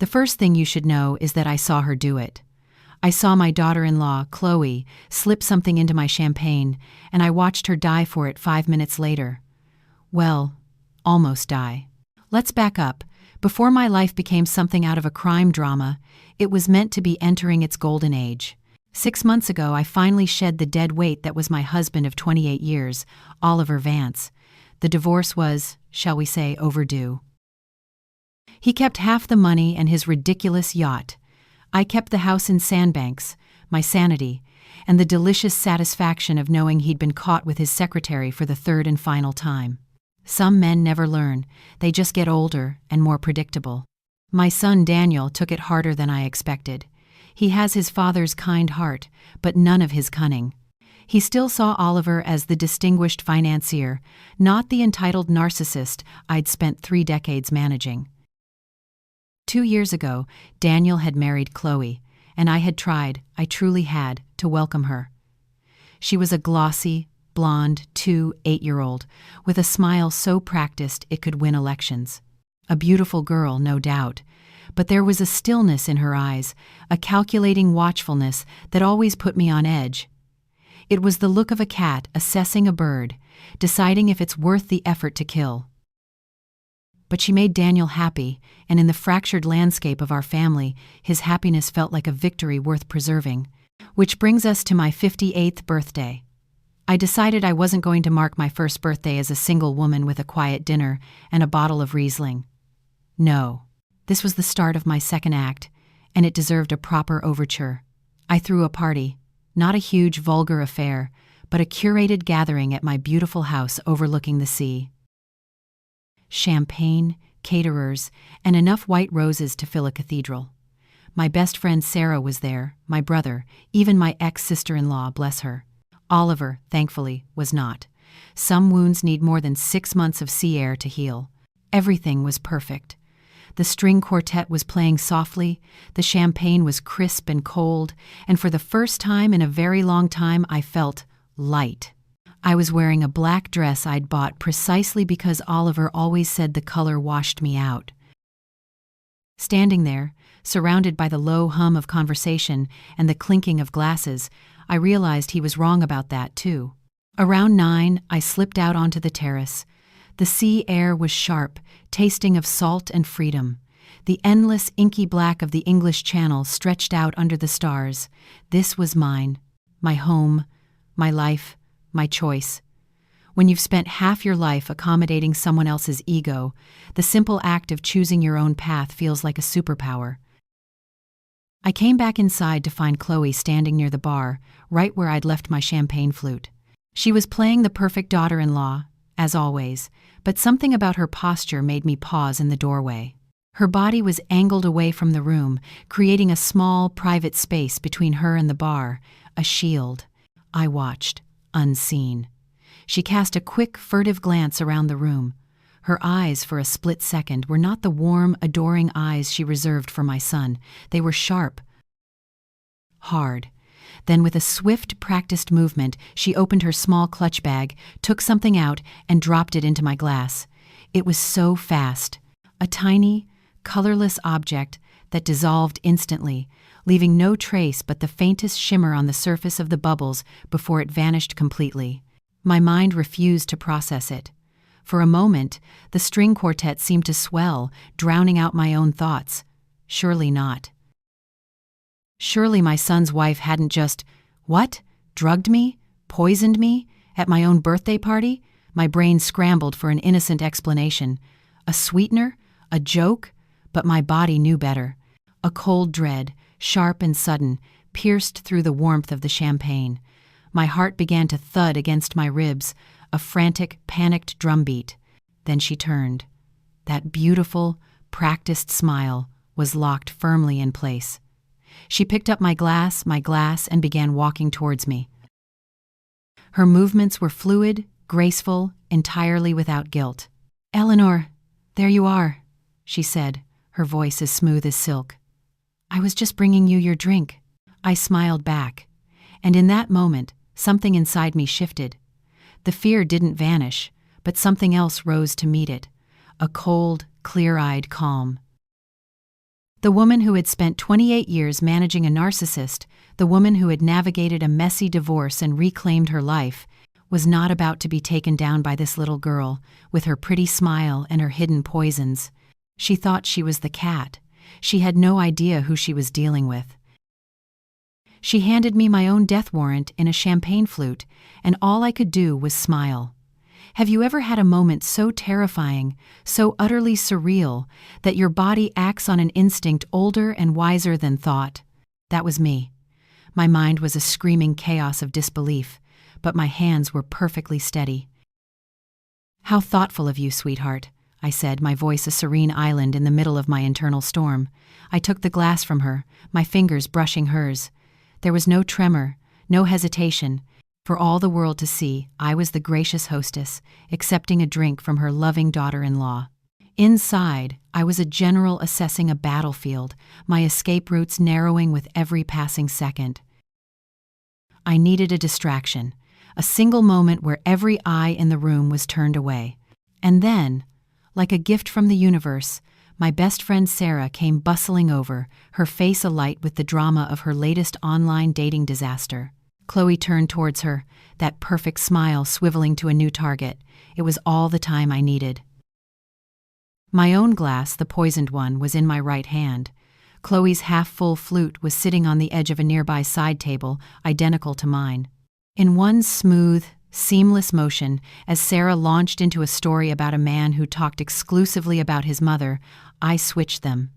The first thing you should know is that I saw her do it. I saw my daughter-in-law, Chloe, slip something into my champagne, and I watched her die for it 5 minutes later. Well, almost die. Let's back up. Before my life became something out of a crime drama, it was meant to be entering its golden age. 6 months ago, I finally shed the dead weight that was my husband of 28 years, Oliver Vance. The divorce was, shall we say, overdue. He kept half the money and his ridiculous yacht. I kept the house in Sandbanks, my sanity, and the delicious satisfaction of knowing he'd been caught with his secretary for the third and final time. Some men never learn, they just get older and more predictable. My son Daniel took it harder than I expected. He has his father's kind heart, but none of his cunning. He still saw Oliver as the distinguished financier, not the entitled narcissist I'd spent 3 decades managing. 2 years ago, Daniel had married Chloe, and I truly had, to welcome her. She was a glossy, blonde, 8-year-old, with a smile so practiced it could win elections. A beautiful girl, no doubt, but there was a stillness in her eyes, a calculating watchfulness that always put me on edge. It was the look of a cat assessing a bird, deciding if it's worth the effort to kill. But she made Daniel happy, and in the fractured landscape of our family, his happiness felt like a victory worth preserving. Which brings us to my 58th birthday. I decided I wasn't going to mark my first birthday as a single woman with a quiet dinner and a bottle of Riesling. No, this was the start of my second act, and it deserved a proper overture. I threw a party, not a huge, vulgar affair, but a curated gathering at my beautiful house overlooking the sea. Champagne, caterers, and enough white roses to fill a cathedral. My best friend Sarah was there, my brother, even my ex-sister-in-law, bless her. Oliver, thankfully, was not. Some wounds need more than 6 months of sea air to heal. Everything was perfect. The string quartet was playing softly, the champagne was crisp and cold, and for the first time in a very long time I felt light. I was wearing a black dress I'd bought precisely because Oliver always said the color washed me out. Standing there, surrounded by the low hum of conversation and the clinking of glasses, I realized he was wrong about that too. Around 9, I slipped out onto the terrace. The sea air was sharp, tasting of salt and freedom. The endless inky black of the English Channel stretched out under the stars. This was mine, my home, my life, my choice. When you've spent half your life accommodating someone else's ego, the simple act of choosing your own path feels like a superpower. I came back inside to find Chloe standing near the bar, right where I'd left my champagne flute. She was playing the perfect daughter-in-law, as always, but something about her posture made me pause in the doorway. Her body was angled away from the room, creating a small, private space between her and the bar, a shield. I watched, unseen. She cast a quick, furtive glance around the room. Her eyes, for a split second, were not the warm, adoring eyes she reserved for my son. They were sharp, hard. Then with a swift, practiced movement, she opened her small clutch bag, took something out, and dropped it into my glass. It was so fast. A tiny, colorless object that dissolved instantly, leaving no trace but the faintest shimmer on the surface of the bubbles before it vanished completely. My mind refused to process it. For a moment, the string quartet seemed to swell, drowning out my own thoughts. Surely not. Surely my son's wife hadn't just, drugged me? Poisoned me? At my own birthday party? My brain scrambled for an innocent explanation. A sweetener? A joke? But my body knew better. A cold dread, sharp and sudden, pierced through the warmth of the champagne. My heart began to thud against my ribs, a frantic, panicked drumbeat. Then she turned. That beautiful, practiced smile was locked firmly in place. She picked up my glass, and began walking towards me. Her movements were fluid, graceful, entirely without guilt. "Eleanor, there you are," she said, her voice as smooth as silk. "I was just bringing you your drink." I smiled back, and in that moment, something inside me shifted. The fear didn't vanish, but something else rose to meet it, a cold, clear-eyed calm. The woman who had spent 28 years managing a narcissist, the woman who had navigated a messy divorce and reclaimed her life, was not about to be taken down by this little girl, with her pretty smile and her hidden poisons. She thought she was the cat. She had no idea who she was dealing with. She handed me my own death warrant in a champagne flute, and all I could do was smile. Have you ever had a moment so terrifying, so utterly surreal, that your body acts on an instinct older and wiser than thought? That was me. My mind was a screaming chaos of disbelief, but my hands were perfectly steady. "How thoughtful of you, sweetheart," I said, my voice a serene island in the middle of my internal storm. I took the glass from her, my fingers brushing hers. There was no tremor, no hesitation. For all the world to see, I was the gracious hostess, accepting a drink from her loving daughter-in-law. Inside, I was a general assessing a battlefield, my escape routes narrowing with every passing second. I needed a distraction, a single moment where every eye in the room was turned away. And then, like a gift from the universe, my best friend Sarah came bustling over, her face alight with the drama of her latest online dating disaster. Chloe turned towards her, that perfect smile swiveling to a new target. It was all the time I needed. My own glass, the poisoned one, was in my right hand. Chloe's half-full flute was sitting on the edge of a nearby side table, identical to mine. In one smooth, seamless motion, as Sarah launched into a story about a man who talked exclusively about his mother, I switched them.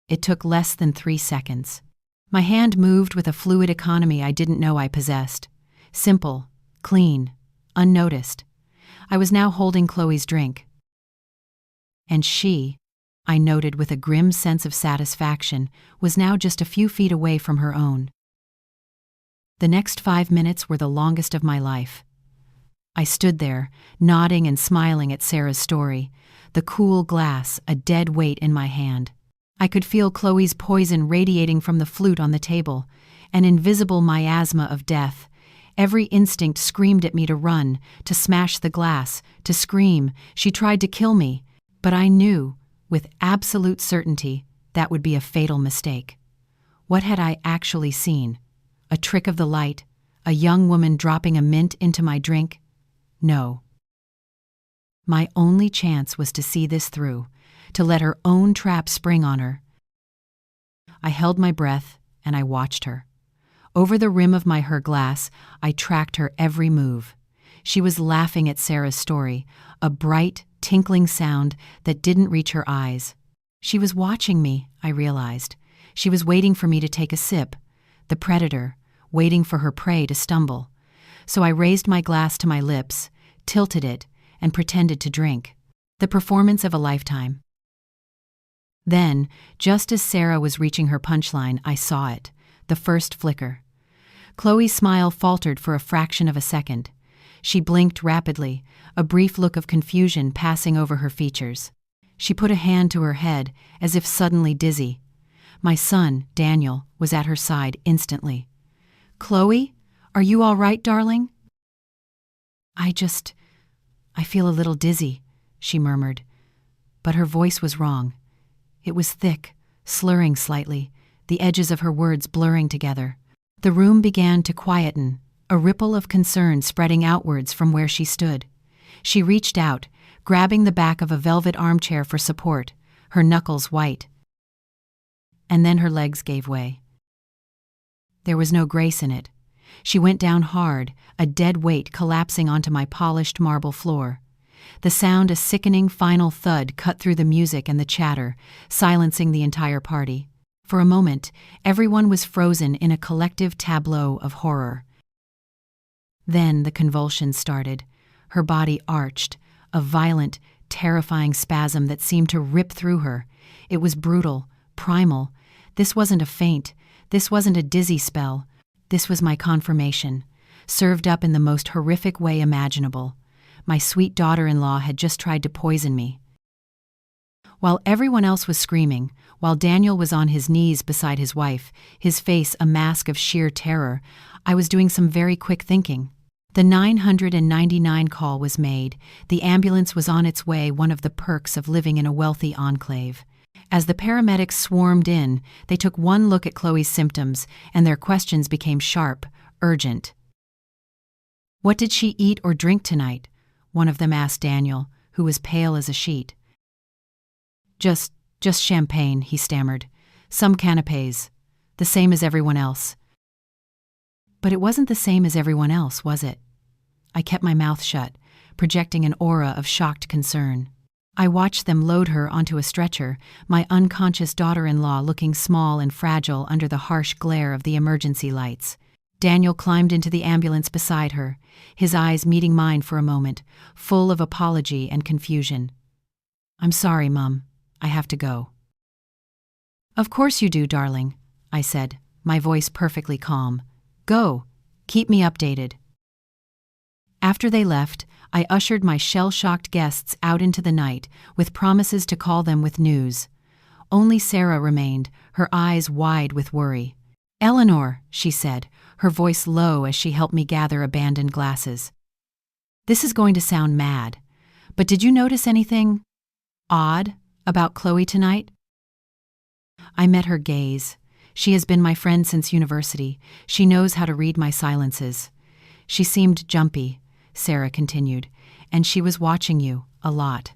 It took less than 3 seconds. My hand moved with a fluid economy I didn't know I possessed. Simple, clean, unnoticed. I was now holding Chloe's drink. And she, I noted with a grim sense of satisfaction, was now just a few feet away from her own. The next 5 minutes were the longest of my life. I stood there, nodding and smiling at Sarah's story, the cool glass a dead weight in my hand. I could feel Chloe's poison radiating from the flute on the table, an invisible miasma of death. Every instinct screamed at me to run, to smash the glass, to scream. She tried to kill me, but I knew, with absolute certainty, that would be a fatal mistake. What had I actually seen? A trick of the light? A young woman dropping a mint into my drink? No. My only chance was to see this through, to let her own trap spring on her. I held my breath and I watched her. Over the rim of her glass, I tracked her every move. She was laughing at Sarah's story, a bright, tinkling sound that didn't reach her eyes. She was watching me, I realized. She was waiting for me to take a sip, the predator, waiting for her prey to stumble. So I raised my glass to my lips, tilted it, and pretended to drink. The performance of a lifetime. Then, just as Sarah was reaching her punchline, I saw it, the first flicker. Chloe's smile faltered for a fraction of a second. She blinked rapidly, a brief look of confusion passing over her features. She put a hand to her head, as if suddenly dizzy. My son, Daniel, was at her side instantly. "Chloe, are you all right, darling?" I feel a little dizzy," she murmured. But her voice was wrong. It was thick, slurring slightly, the edges of her words blurring together. The room began to quieten, a ripple of concern spreading outwards from where she stood. She reached out, grabbing the back of a velvet armchair for support, her knuckles white. And then her legs gave way. There was no grace in it. She went down hard, a dead weight collapsing onto my polished marble floor. The sound, a sickening final thud, cut through the music and the chatter, silencing the entire party. For a moment, everyone was frozen in a collective tableau of horror. Then the convulsions started. Her body arched, a violent, terrifying spasm that seemed to rip through her. It was brutal, primal. This wasn't a faint. This wasn't a dizzy spell. This was my confirmation, served up in the most horrific way imaginable. My sweet daughter-in-law had just tried to poison me. While everyone else was screaming, while Daniel was on his knees beside his wife, his face a mask of sheer terror, I was doing some very quick thinking. The 999 call was made. The ambulance was on its way, one of the perks of living in a wealthy enclave. As the paramedics swarmed in, they took one look at Chloe's symptoms, and their questions became sharp, urgent. "What did she eat or drink tonight?" one of them asked Daniel, who was pale as a sheet. Just champagne," he stammered. "Some canapés. The same as everyone else." But it wasn't the same as everyone else, was it? I kept my mouth shut, projecting an aura of shocked concern. I watched them load her onto a stretcher, my unconscious daughter-in-law looking small and fragile under the harsh glare of the emergency lights. Daniel climbed into the ambulance beside her, his eyes meeting mine for a moment, full of apology and confusion. "I'm sorry, Mum. I have to go." "Of course you do, darling," I said, my voice perfectly calm. "Go. Keep me updated." After they left, I ushered my shell-shocked guests out into the night with promises to call them with news. Only Sarah remained, her eyes wide with worry. "Eleanor," she said, her voice low as she helped me gather abandoned glasses. "This is going to sound mad, but did you notice anything odd about Chloe tonight?" I met her gaze. She has been my friend since university. She knows how to read my silences. "She seemed jumpy," Sarah continued, "and she was watching you a lot."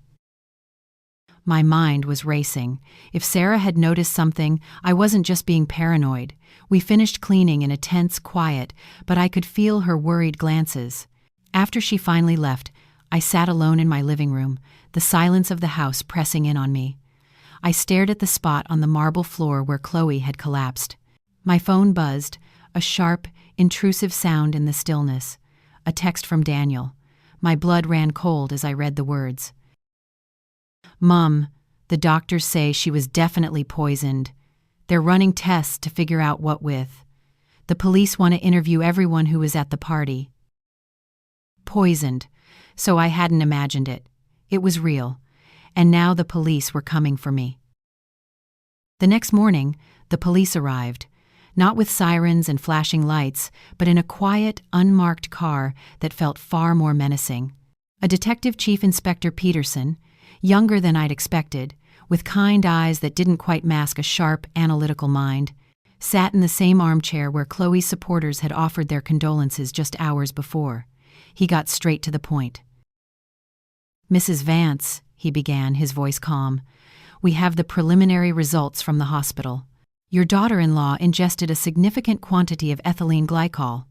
My mind was racing. If Sarah had noticed something, I wasn't just being paranoid. We finished cleaning in a tense quiet, but I could feel her worried glances. After she finally left, I sat alone in my living room, the silence of the house pressing in on me. I stared at the spot on the marble floor where Chloe had collapsed. My phone buzzed, a sharp, intrusive sound in the stillness. A text from Daniel. My blood ran cold as I read the words. "Mum, the doctors say she was definitely poisoned. They're running tests to figure out what with. The police want to interview everyone who was at the party." Poisoned. So I hadn't imagined it. It was real. And now the police were coming for me. The next morning, the police arrived, not with sirens and flashing lights, but in a quiet, unmarked car that felt far more menacing. A Detective Chief Inspector Peterson, younger than I'd expected, with kind eyes that didn't quite mask a sharp, analytical mind, sat in the same armchair where Chloe's supporters had offered their condolences just hours before. He got straight to the point. "Mrs. Vance," he began, his voice calm, "we have the preliminary results from the hospital. Your daughter-in-law ingested a significant quantity of ethylene glycol."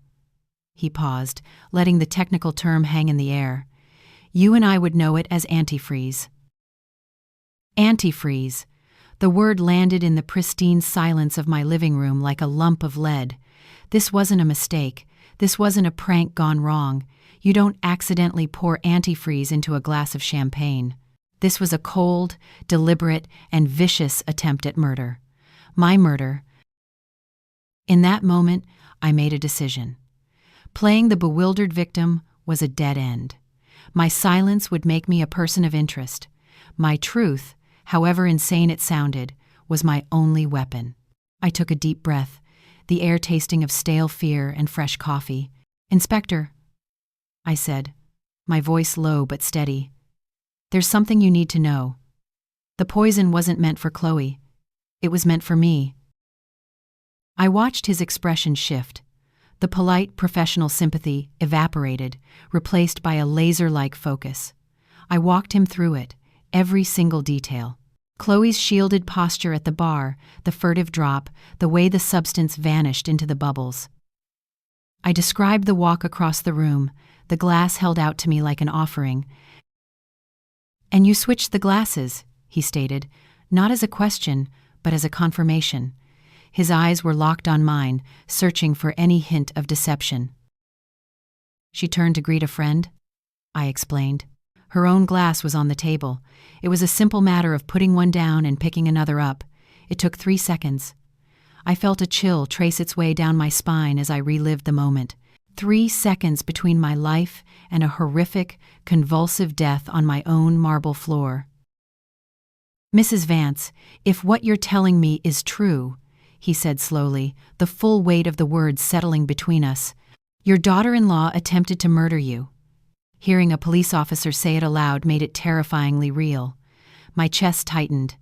He paused, letting the technical term hang in the air. "You and I would know it as antifreeze." Antifreeze. The word landed in the pristine silence of my living room like a lump of lead. This wasn't a mistake. This wasn't a prank gone wrong. You don't accidentally pour antifreeze into a glass of champagne. This was a cold, deliberate, and vicious attempt at murder. My murder. In that moment, I made a decision. Playing the bewildered victim was a dead end. My silence would make me a person of interest. My truth, however insane it sounded, was my only weapon. I took a deep breath, the air tasting of stale fear and fresh coffee. "Inspector," I said, my voice low but steady, "there's something you need to know. The poison wasn't meant for Chloe. It was meant for me." I watched his expression shift. The polite, professional sympathy evaporated, replaced by a laser-like focus. I walked him through it, every single detail. Chloe's shielded posture at the bar, the furtive drop, the way the substance vanished into the bubbles. I described the walk across the room, the glass held out to me like an offering. "And you switched the glasses," he stated, not as a question, but as a confirmation. His eyes were locked on mine, searching for any hint of deception. "She turned to greet a friend," I explained. Her own glass was on the table. It was a simple matter of putting one down and picking another up. It took 3 seconds. I felt a chill trace its way down my spine as I relived the moment. 3 seconds between my life and a horrific, convulsive death on my own marble floor. "Mrs. Vance, if what you're telling me is true," he said slowly, the full weight of the words settling between us, "your daughter-in-law attempted to murder you." Hearing a police officer say it aloud made it terrifyingly real. My chest tightened.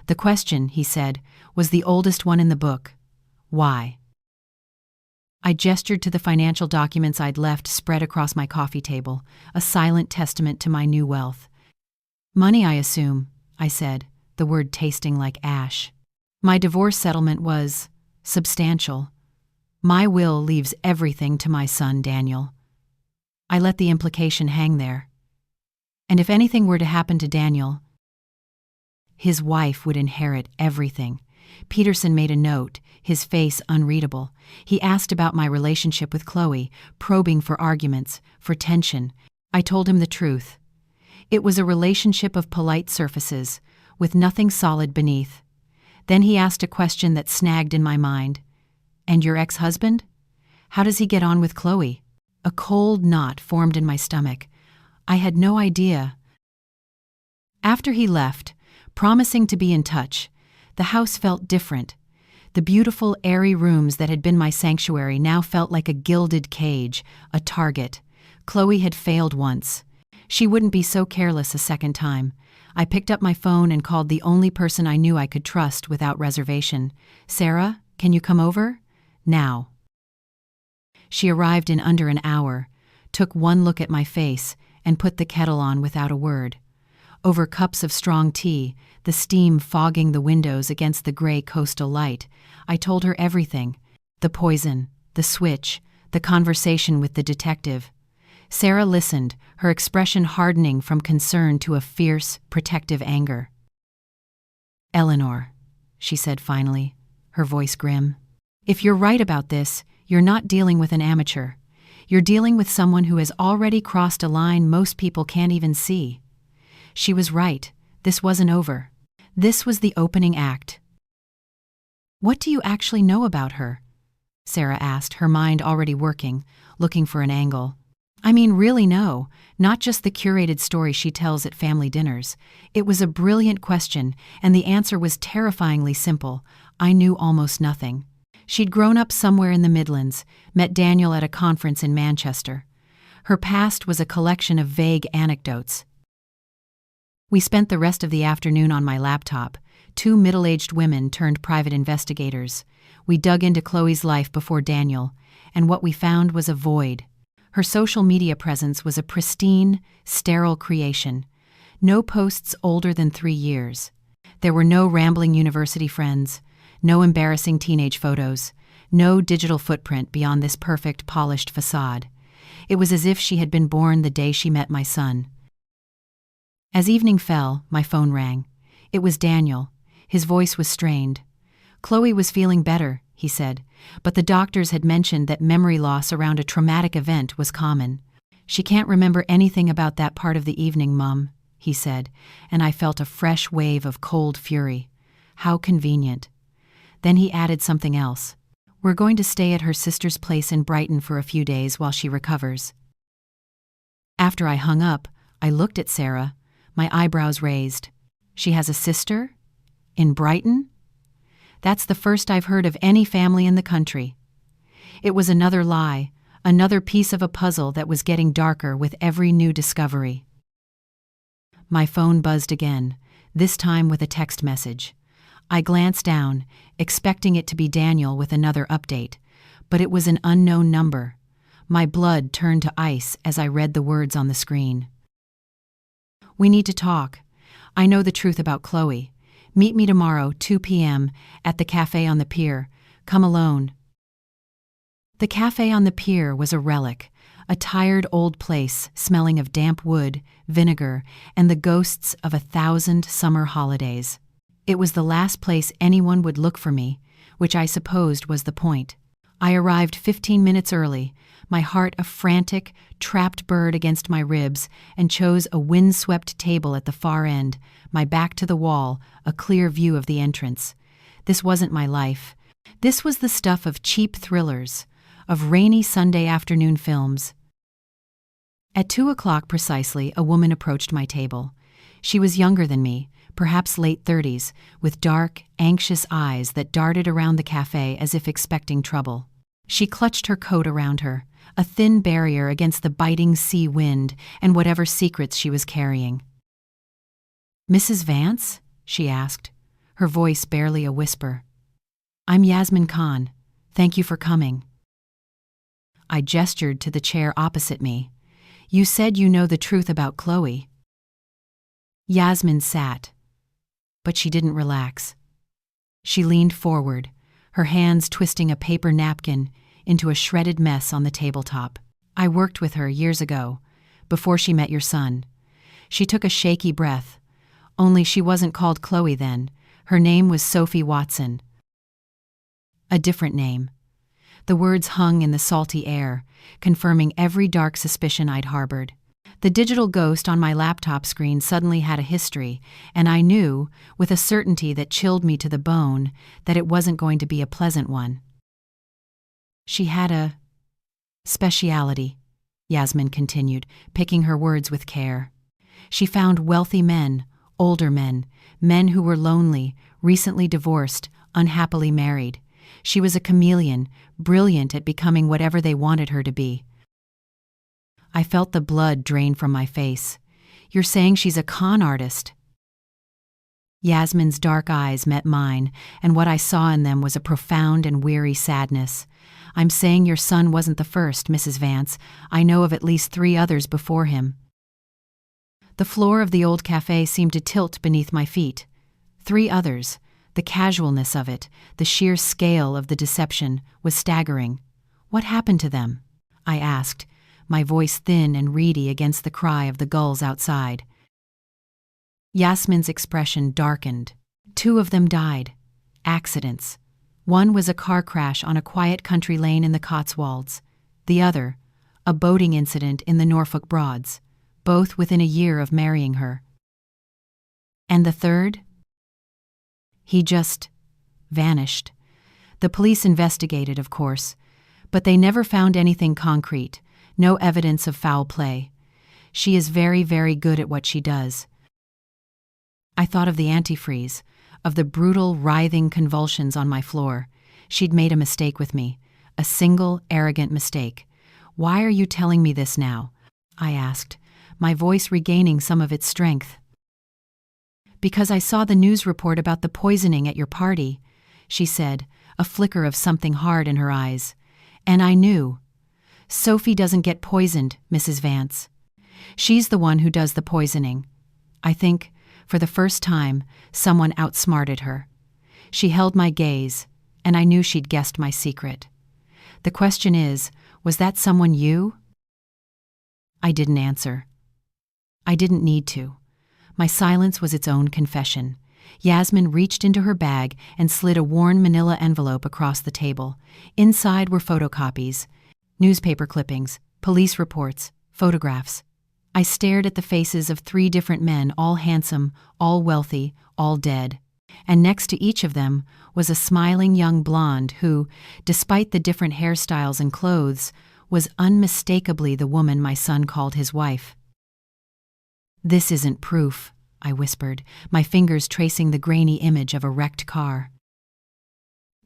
The question, he said, was the oldest one in the book. Why? I gestured to the financial documents I'd left spread across my coffee table, a silent testament to my new wealth. Money, I assume, I said, the word tasting like ash. My divorce settlement was substantial. My will leaves everything to my son, Daniel. I let the implication hang there. And if anything were to happen to Daniel, his wife would inherit everything. Peterson made a note, his face unreadable. He asked about my relationship with Chloe, probing for arguments, for tension. I told him the truth. It was a relationship of polite surfaces, with nothing solid beneath. Then he asked a question that snagged in my mind. And your ex-husband? How does he get on with Chloe? A cold knot formed in my stomach. I had no idea. After he left, promising to be in touch, the house felt different. The beautiful, airy rooms that had been my sanctuary now felt like a gilded cage, a target. Chloe had failed once. She wouldn't be so careless a second time. I picked up my phone and called the only person I knew I could trust without reservation. Sarah, can you come over? Now. She arrived in under an hour, took one look at my face, and put the kettle on without a word. Over cups of strong tea, the steam fogging the windows against the gray coastal light, I told her everything. The poison, the switch, the conversation with the detective. Sarah listened, her expression hardening from concern to a fierce, protective anger. Eleanor, she said finally, her voice grim. If you're right about this, you're not dealing with an amateur. You're dealing with someone who has already crossed a line most people can't even see. She was right. This wasn't over. This was the opening act. What do you actually know about her? Sarah asked, her mind already working, looking for an angle. I mean, really know, not just the curated story she tells at family dinners. It was a brilliant question, and the answer was terrifyingly simple. I knew almost nothing. She'd grown up somewhere in the Midlands, met Daniel at a conference in Manchester. Her past was a collection of vague anecdotes. We spent the rest of the afternoon on my laptop, two middle-aged women turned private investigators. We dug into Chloe's life before Daniel, and what we found was a void. Her social media presence was a pristine, sterile creation. No posts older than 3 years. There were no rambling university friends, no embarrassing teenage photos, no digital footprint beyond this perfect, polished facade. It was as if she had been born the day she met my son. As evening fell, my phone rang. It was Daniel. His voice was strained. Chloe was feeling better, he said, but the doctors had mentioned that memory loss around a traumatic event was common. She can't remember anything about that part of the evening, Mum, he said, and I felt a fresh wave of cold fury. How convenient. Then he added something else. We're going to stay at her sister's place in Brighton for a few days while she recovers. After I hung up, I looked at Sarah, my eyebrows raised. She has a sister? In Brighton? That's the first I've heard of any family in the country. It was another lie, another piece of a puzzle that was getting darker with every new discovery. My phone buzzed again, this time with a text message. I glanced down, expecting it to be Daniel with another update, but it was an unknown number. My blood turned to ice as I read the words on the screen. We need to talk. I know the truth about Chloe. Meet me tomorrow, 2 p.m., at the cafe on the pier. Come alone. The cafe on the pier was a relic, a tired old place smelling of damp wood, vinegar, and the ghosts of 1,000 summer holidays. It was the last place anyone would look for me, which I supposed was the point. I arrived 15 minutes early, my heart a frantic, trapped bird against my ribs, and chose a wind-swept table at the far end, my back to the wall, a clear view of the entrance. This wasn't my life. This was the stuff of cheap thrillers, of rainy Sunday afternoon films. At 2 o'clock precisely, a woman approached my table. She was younger than me, perhaps late 30s, with dark, anxious eyes that darted around the cafe as if expecting trouble. She clutched her coat around her, a thin barrier against the biting sea wind and whatever secrets she was carrying. Mrs. Vance? She asked. her voice barely a whisper. "I'm Yasmin Khan. Thank you for coming." I gestured to the chair opposite me. "You said you know the truth about Chloe." Yasmin sat, but she didn't relax. She leaned forward, her hands twisting a paper napkin into a shredded mess on the tabletop. "I worked with her years ago, before she met your son." She took a shaky breath. "Only she wasn't called Chloe then. Her name was Sophie Watson." A different name. The words hung in the salty air, confirming every dark suspicion I'd harbored. The digital ghost on my laptop screen suddenly had a history, and I knew, with a certainty that chilled me to the bone, that it wasn't going to be a pleasant one. "She had a speciality," Yasmin continued, picking her words with care. "She found wealthy men, older men, men who were lonely, recently divorced, unhappily married. She was a chameleon, brilliant at becoming whatever they wanted her to be." I felt the blood drain from my face. "You're saying she's a con artist?" Yasmin's dark eyes met mine, and what I saw in them was a profound and weary sadness. "I'm saying your son wasn't the first, Mrs. Vance. I know of at least 3 others before him." The floor of the old cafe seemed to tilt beneath my feet. 3 others. The casualness of it, the sheer scale of the deception, was staggering. "What happened to them?" I asked, my voice thin and reedy against the cry of the gulls outside. Yasmin's expression darkened. 2 of them died. Accidents. One was a car crash on a quiet country lane in the Cotswolds. The other, a boating incident in the Norfolk Broads, both within a year of marrying her. "And the third?" "He just vanished. The police investigated, of course, but they never found anything concrete, no evidence of foul play. She is very, very good at what she does." I thought of the antifreeze, of the brutal, writhing convulsions on my floor. She'd made a mistake with me, a single, arrogant mistake. "Why are you telling me this now?" I asked, my voice regaining some of its strength. "Because I saw the news report about the poisoning at your party," she said, a flicker of something hard in her eyes. "And I knew. Sophie doesn't get poisoned, Mrs. Vance. She's the one who does the poisoning." I think, for the first time, someone outsmarted her. She held my gaze, and I knew she'd guessed my secret. "The question is, was that someone you?" I didn't answer. I didn't need to. My silence was its own confession. Yasmin reached into her bag and slid a worn manila envelope across the table. Inside were photocopies, newspaper clippings, police reports, photographs. I stared at the faces of 3 different men, all handsome, all wealthy, all dead. And next to each of them was a smiling young blonde who, despite the different hairstyles and clothes, was unmistakably the woman my son called his wife. "This isn't proof," I whispered, my fingers tracing the grainy image of a wrecked car.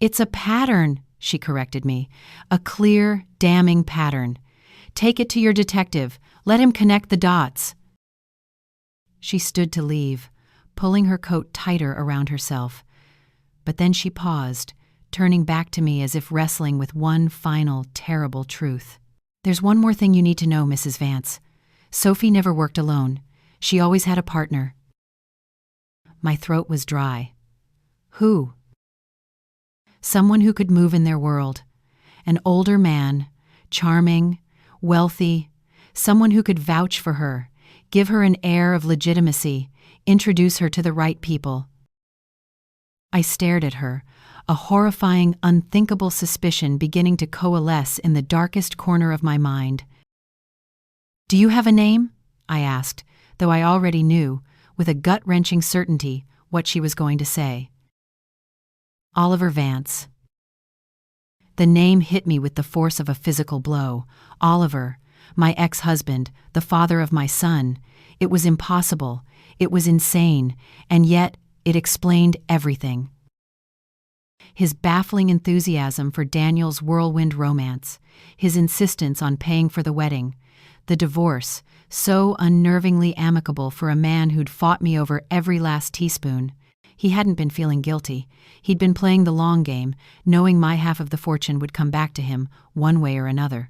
"It's a pattern," she corrected me. "A clear, damning pattern. Take it to your detective. Let him connect the dots." She stood to leave, pulling her coat tighter around herself. But then she paused, turning back to me as if wrestling with one final, terrible truth. "There's one more thing you need to know, Mrs. Vance. Sophie never worked alone. She always had a partner." My throat was dry. "Who?" "Someone who could move in their world. An older man, charming, wealthy, someone who could vouch for her, give her an air of legitimacy, introduce her to the right people." I stared at her, a horrifying, unthinkable suspicion beginning to coalesce in the darkest corner of my mind. "Do you have a name?" I asked, though I already knew, with a gut-wrenching certainty, what she was going to say. "Oliver Vance." The name hit me with the force of a physical blow. Oliver, my ex-husband, the father of my son. It was impossible, it was insane, and yet it explained everything. His baffling enthusiasm for Daniel's whirlwind romance, his insistence on paying for the wedding, the divorce, so unnervingly amicable for a man who'd fought me over every last teaspoon, He hadn't been feeling guilty. He'd been playing the long game, knowing my half of the fortune would come back to him, one way or another.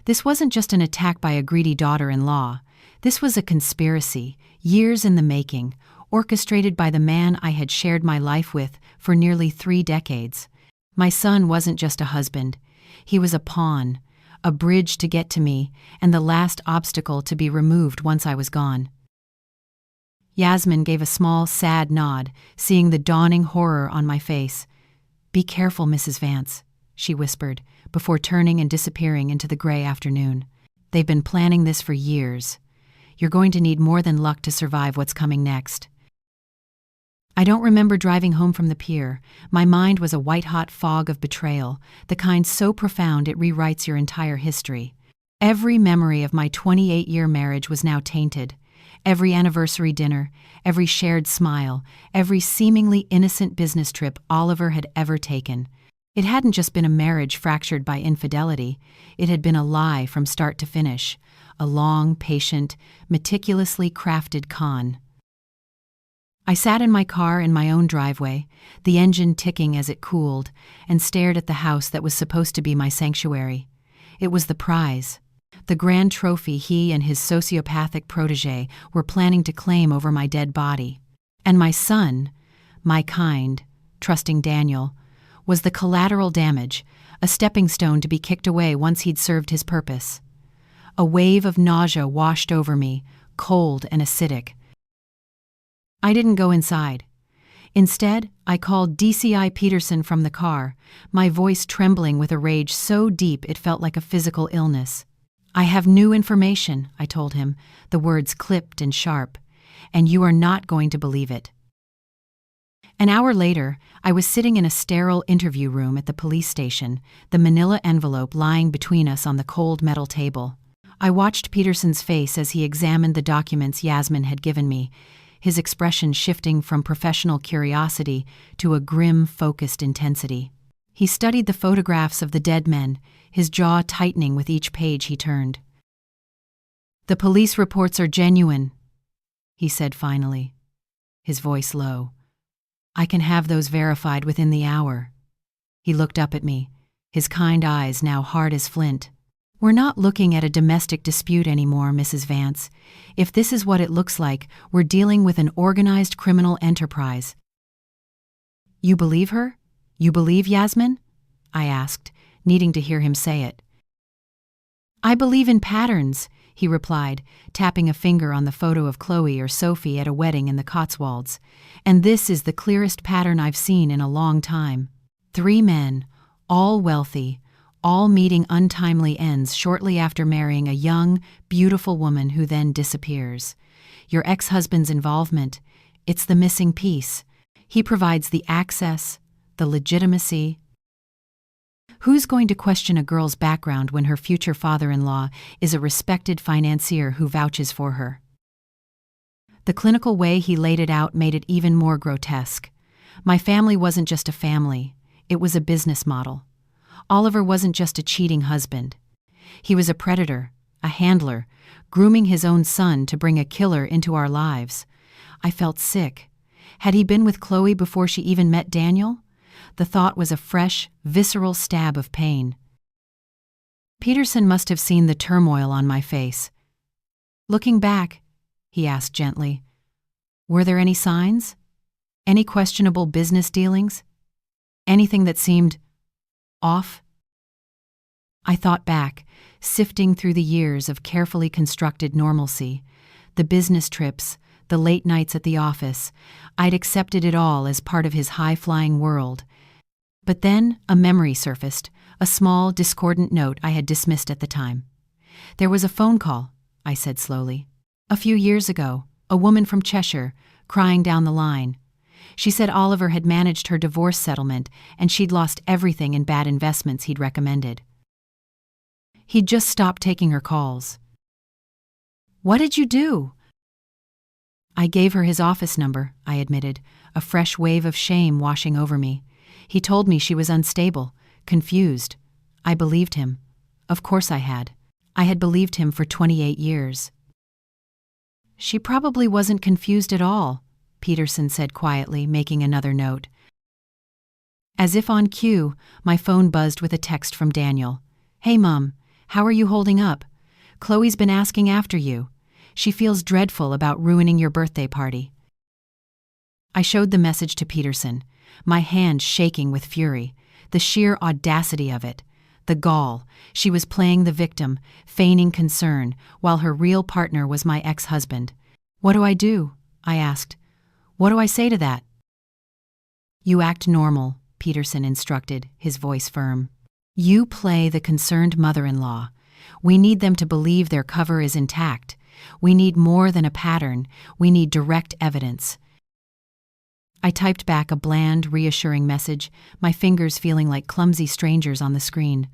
This wasn't just an attack by a greedy daughter-in-law. This was a conspiracy, years in the making, orchestrated by the man I had shared my life with for nearly 3 decades. My son wasn't just a husband. He was a pawn, a bridge to get to me, and the last obstacle to be removed once I was gone. Yasmin gave a small, sad nod, seeing the dawning horror on my face. "Be careful, Mrs. Vance," she whispered, before turning and disappearing into the gray afternoon. "They've been planning this for years. You're going to need more than luck to survive what's coming next." I don't remember driving home from the pier. My mind was a white-hot fog of betrayal, the kind so profound it rewrites your entire history. Every memory of my 28-year marriage was now tainted. Every anniversary dinner, every shared smile, every seemingly innocent business trip Oliver had ever taken. It hadn't just been a marriage fractured by infidelity. It had been a lie from start to finish. A long, patient, meticulously crafted con. I sat in my car in my own driveway, the engine ticking as it cooled, and stared at the house that was supposed to be my sanctuary. It was the prize, the grand trophy he and his sociopathic protégé were planning to claim over my dead body. And my son, my kind, trusting Daniel, was the collateral damage, a stepping stone to be kicked away once he'd served his purpose. A wave of nausea washed over me, cold and acidic. I didn't go inside. Instead, I called DCI Peterson from the car, my voice trembling with a rage so deep it felt like a physical illness. "I have new information," I told him, the words clipped and sharp, "and you are not going to believe it." An hour later, I was sitting in a sterile interview room at the police station, the manila envelope lying between us on the cold metal table. I watched Peterson's face as he examined the documents Yasmin had given me, his expression shifting from professional curiosity to a grim, focused intensity. He studied the photographs of the dead men, his jaw tightening with each page he turned. "The police reports are genuine," he said finally, his voice low. "I can have those verified within the hour." He looked up at me, his kind eyes now hard as flint. "We're not looking at a domestic dispute anymore, Mrs. Vance. If this is what it looks like, we're dealing with an organized criminal enterprise." "You believe her? You believe Yasmin?" I asked, needing to hear him say it. "I believe in patterns," he replied, tapping a finger on the photo of Chloe or Sophie at a wedding in the Cotswolds. "And this is the clearest pattern I've seen in a long time. 3 men, all wealthy, all meeting untimely ends shortly after marrying a young, beautiful woman who then disappears. Your ex-husband's involvement, it's the missing piece. He provides the access, the legitimacy. Who's going to question a girl's background when her future father-in-law is a respected financier who vouches for her?" The clinical way he laid it out made it even more grotesque. My family wasn't just a family, it was a business model. Oliver wasn't just a cheating husband. He was a predator, a handler, grooming his own son to bring a killer into our lives. I felt sick. Had he been with Chloe before she even met Daniel? The thought was a fresh, visceral stab of pain. Peterson must have seen the turmoil on my face. "Looking back," he asked gently, "were there any signs? Any questionable business dealings? Anything that seemed off?" I thought back, sifting through the years of carefully constructed normalcy, the business trips, the late nights at the office. I'd accepted it all as part of his high-flying world. But then a memory surfaced, a small, discordant note I had dismissed at the time. "There was a phone call," I said slowly. "A few years ago, a woman from Cheshire, crying down the line. She said Oliver had managed her divorce settlement and she'd lost everything in bad investments he'd recommended. He'd just stopped taking her calls." "What did you do?" "I gave her his office number," I admitted, a fresh wave of shame washing over me. He told me she was unstable, confused. I believed him. Of course I had. I had believed him for 28 years. "She probably wasn't confused at all," Peterson said quietly, making another note. As if on cue, my phone buzzed with a text from Daniel. "Hey, Mum, how are you holding up? Chloe's been asking after you. She feels dreadful about ruining your birthday party." I showed the message to Peterson, my hand shaking with fury. The sheer audacity of it. The gall. She was playing the victim, feigning concern, while her real partner was my ex-husband. "What do I do?" I asked. "What do I say to that?" "You act normal," Peterson instructed, his voice firm. "You play the concerned mother-in-law. We need them to believe their cover is intact. We need more than a pattern. We need direct evidence." I typed back a bland, reassuring message, my fingers feeling like clumsy strangers on the screen.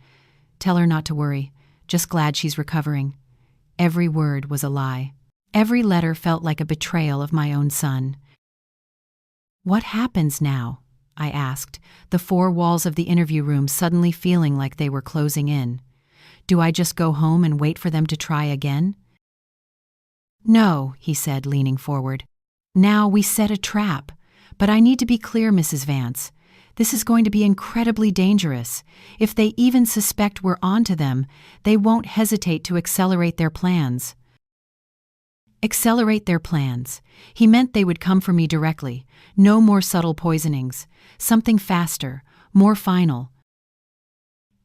"Tell her not to worry. Just glad she's recovering." Every word was a lie. Every letter felt like a betrayal of my own son. "What happens now?" I asked, the four walls of the interview room suddenly feeling like they were closing in. "Do I just go home and wait for them to try again?" "No," he said, leaning forward. "Now we set a trap. But I need to be clear, Mrs. Vance. This is going to be incredibly dangerous. If they even suspect we're onto them, they won't hesitate to accelerate their plans." Accelerate their plans. He meant they would come for me directly. No more subtle poisonings. Something faster, more final.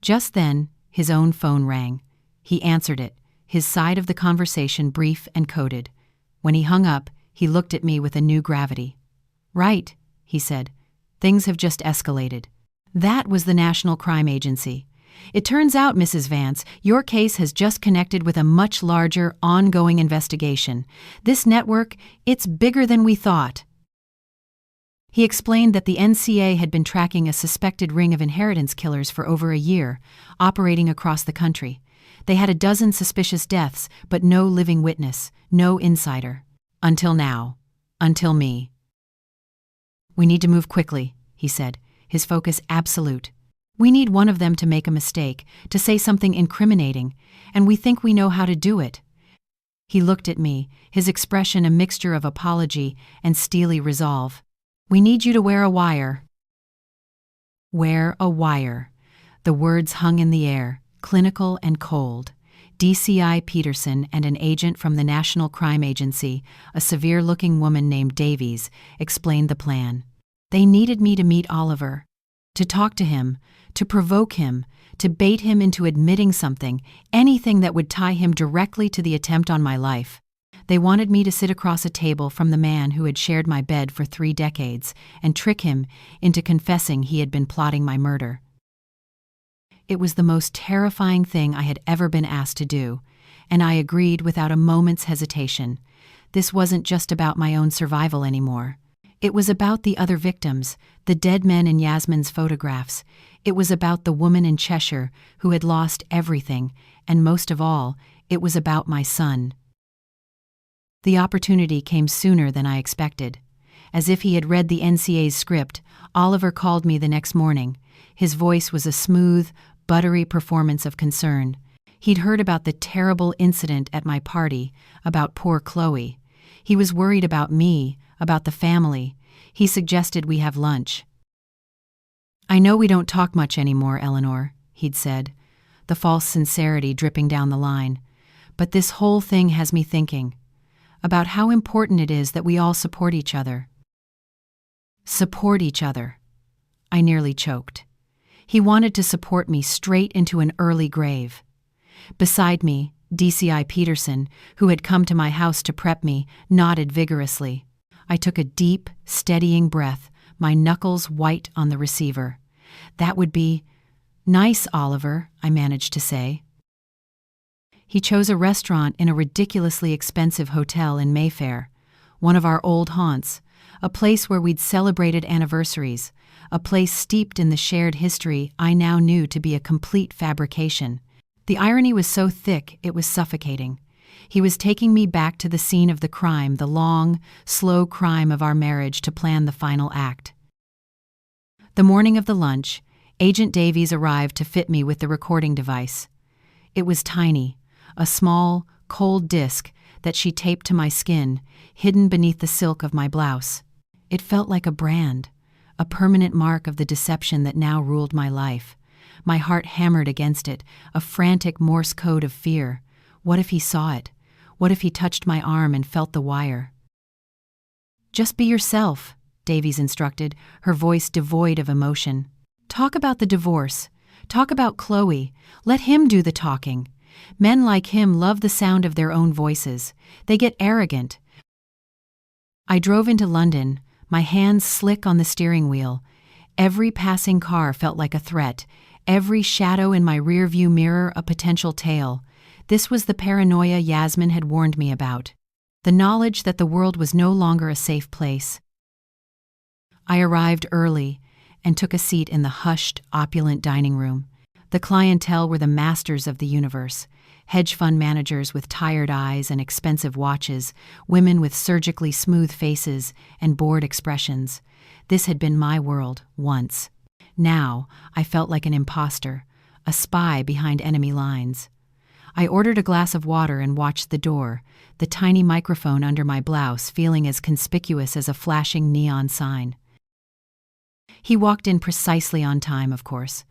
Just then, his own phone rang. He answered it, his side of the conversation brief and coded. When he hung up, he looked at me with a new gravity. "Right," he said. "Things have just escalated." That was the National Crime Agency. "It turns out, Mrs. Vance, your case has just connected with a much larger, ongoing investigation. This network, it's bigger than we thought." He explained that the NCA had been tracking a suspected ring of inheritance killers for over a year, operating across the country. They had a dozen suspicious deaths, but no living witness, no insider. Until now. Until me. "We need to move quickly," he said, his focus absolute. "We need one of them to make a mistake, to say something incriminating, and we think we know how to do it." He looked at me, his expression a mixture of apology and steely resolve. "We need you to wear a wire." Wear a wire. The words hung in the air, clinical and cold. DCI Peterson and an agent from the National Crime Agency, a severe-looking woman named Davies, explained the plan. They needed me to meet Oliver, to talk to him, to provoke him, to bait him into admitting something, anything that would tie him directly to the attempt on my life. They wanted me to sit across a table from the man who had shared my bed for 3 decades and trick him into confessing he had been plotting my murder. It was the most terrifying thing I had ever been asked to do, and I agreed without a moment's hesitation. This wasn't just about my own survival anymore. It was about the other victims, the dead men in Yasmin's photographs. It was about the woman in Cheshire who had lost everything, and most of all, it was about my son. The opportunity came sooner than I expected. As if he had read the NCA's script, Oliver called me the next morning. His voice was a smooth, buttery performance of concern. He'd heard about the terrible incident at my party, about poor Chloe. He was worried about me, about the family. He suggested we have lunch. "I know we don't talk much anymore, Eleanor," he'd said, the false sincerity dripping down the line. "But this whole thing has me thinking about how important it is that we all support each other." Support each other. I nearly choked. He wanted to support me straight into an early grave. Beside me, DCI Peterson, who had come to my house to prep me, nodded vigorously. I took a deep, steadying breath, my knuckles white on the receiver. "That would be nice, Oliver," I managed to say. He chose a restaurant in a ridiculously expensive hotel in Mayfair, one of our old haunts, a place where we'd celebrated anniversaries, a place steeped in the shared history I now knew to be a complete fabrication. The irony was so thick it was suffocating. He was taking me back to the scene of the crime, the long, slow crime of our marriage, to plan the final act. The morning of the lunch, Agent Davies arrived to fit me with the recording device. It was tiny, a small, cold disc that she taped to my skin, hidden beneath the silk of my blouse. It felt like a brand, a permanent mark of the deception that now ruled my life. My heart hammered against it, a frantic Morse code of fear. What if he saw it? What if he touched my arm and felt the wire? "Just be yourself," Davies instructed, her voice devoid of emotion. "Talk about the divorce. Talk about Chloe. Let him do the talking. Men like him love the sound of their own voices. They get arrogant." I drove into London, my hands slick on the steering wheel. Every passing car felt like a threat, every shadow in my rearview mirror a potential tale. This was the paranoia Yasmin had warned me about. The knowledge that the world was no longer a safe place. I arrived early and took a seat in the hushed, opulent dining room. The clientele were the masters of the universe. Hedge fund managers with tired eyes and expensive watches, women with surgically smooth faces and bored expressions. This had been my world, once. Now, I felt like an imposter, a spy behind enemy lines. I ordered a glass of water and watched the door, the tiny microphone under my blouse feeling as conspicuous as a flashing neon sign. He walked in precisely on time, of course.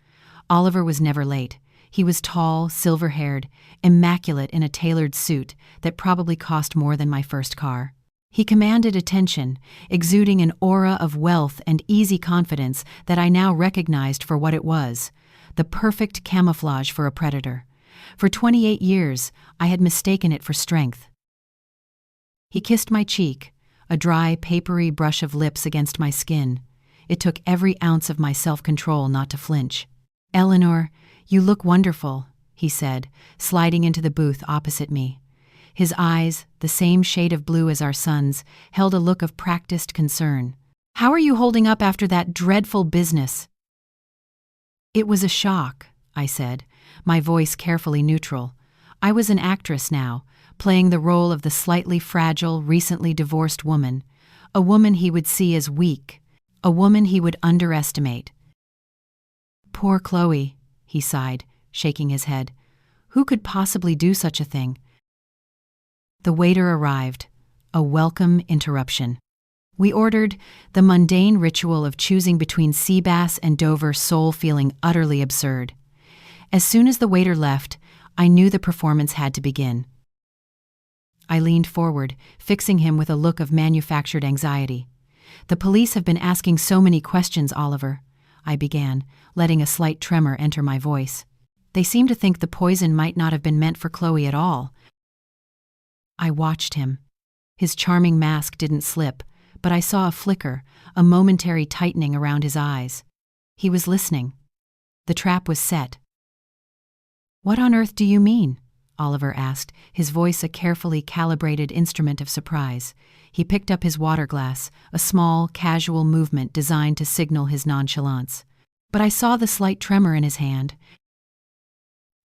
Oliver was never late. He was tall, silver-haired, immaculate in a tailored suit that probably cost more than my first car. He commanded attention, exuding an aura of wealth and easy confidence that I now recognized for what it was, the perfect camouflage for a predator. For 28 years, I had mistaken it for strength. He kissed my cheek, a dry, papery brush of lips against my skin. It took every ounce of my self-control not to flinch. "Eleanor, you look wonderful," he said, sliding into the booth opposite me. His eyes, the same shade of blue as our son's, held a look of practiced concern. "How are you holding up after that dreadful business?" "It was a shock," I said, my voice carefully neutral. I was an actress now, playing the role of the slightly fragile, recently divorced woman, a woman he would see as weak, a woman he would underestimate. "Poor Chloe," he sighed, shaking his head. "Who could possibly do such a thing?" The waiter arrived, a welcome interruption. We ordered, the mundane ritual of choosing between sea bass and Dover sole feeling utterly absurd. As soon as the waiter left, I knew the performance had to begin. I leaned forward, fixing him with a look of manufactured anxiety. "The police have been asking so many questions, Oliver," I began, letting a slight tremor enter my voice. "They seem to think the poison might not have been meant for Chloe at all." I watched him. His charming mask didn't slip, but I saw a flicker, a momentary tightening around his eyes. He was listening. The trap was set. "What on earth do you mean?" Oliver asked, his voice a carefully calibrated instrument of surprise. He picked up his water glass, a small, casual movement designed to signal his nonchalance. But I saw the slight tremor in his hand.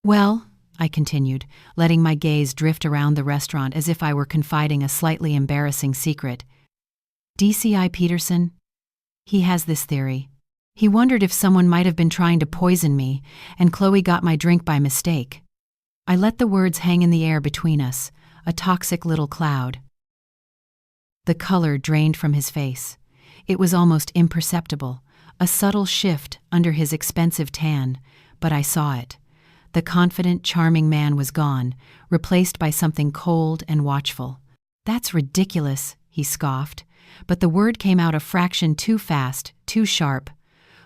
"Well," I continued, letting my gaze drift around the restaurant as if I were confiding a slightly embarrassing secret. "DCI Peterson? He has this theory. He wondered if someone might have been trying to poison me, and Chloe got my drink by mistake." I let the words hang in the air between us, a toxic little cloud. The color drained from his face. It was almost imperceptible, a subtle shift under his expensive tan, but I saw it. The confident, charming man was gone, replaced by something cold and watchful. "That's ridiculous," he scoffed, but the word came out a fraction too fast, too sharp.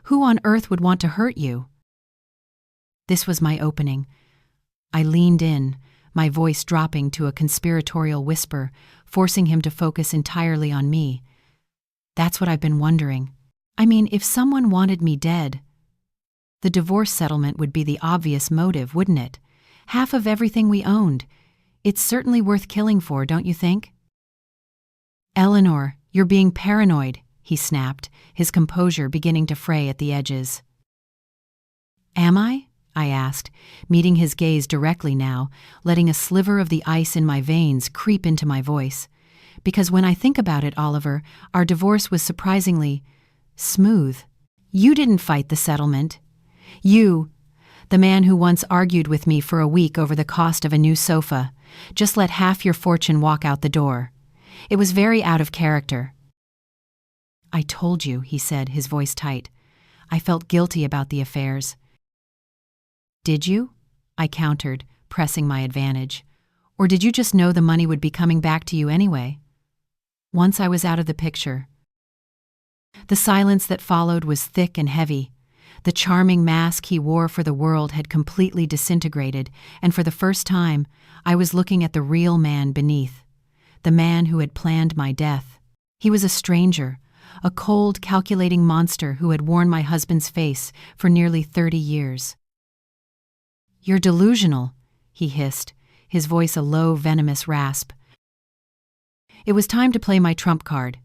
"Who on earth would want to hurt you?" This was my opening. I leaned in, my voice dropping to a conspiratorial whisper, forcing him to focus entirely on me. "That's what I've been wondering. I mean, if someone wanted me dead, the divorce settlement would be the obvious motive, wouldn't it? Half of everything we owned. It's certainly worth killing for, don't you think?" "Eleanor, you're being paranoid," he snapped, his composure beginning to fray at the edges. "Am I?" I asked, meeting his gaze directly now, letting a sliver of the ice in my veins creep into my voice. "Because when I think about it, Oliver, our divorce was surprisingly smooth. You didn't fight the settlement. You, the man who once argued with me for a week over the cost of a new sofa, just let half your fortune walk out the door. It was very out of character." I told you, he said, his voice tight. I felt guilty about the affairs. Did you? I countered, pressing my advantage. Or did you just know the money would be coming back to you anyway? Once I was out of the picture. The silence that followed was thick and heavy. The charming mask he wore for the world had completely disintegrated, and for the first time, I was looking at the real man beneath. The man who had planned my death. He was a stranger, a cold, calculating monster who had worn my husband's face for nearly 30 years. You're delusional, he hissed, his voice a low, venomous rasp. It was time to play my trump card.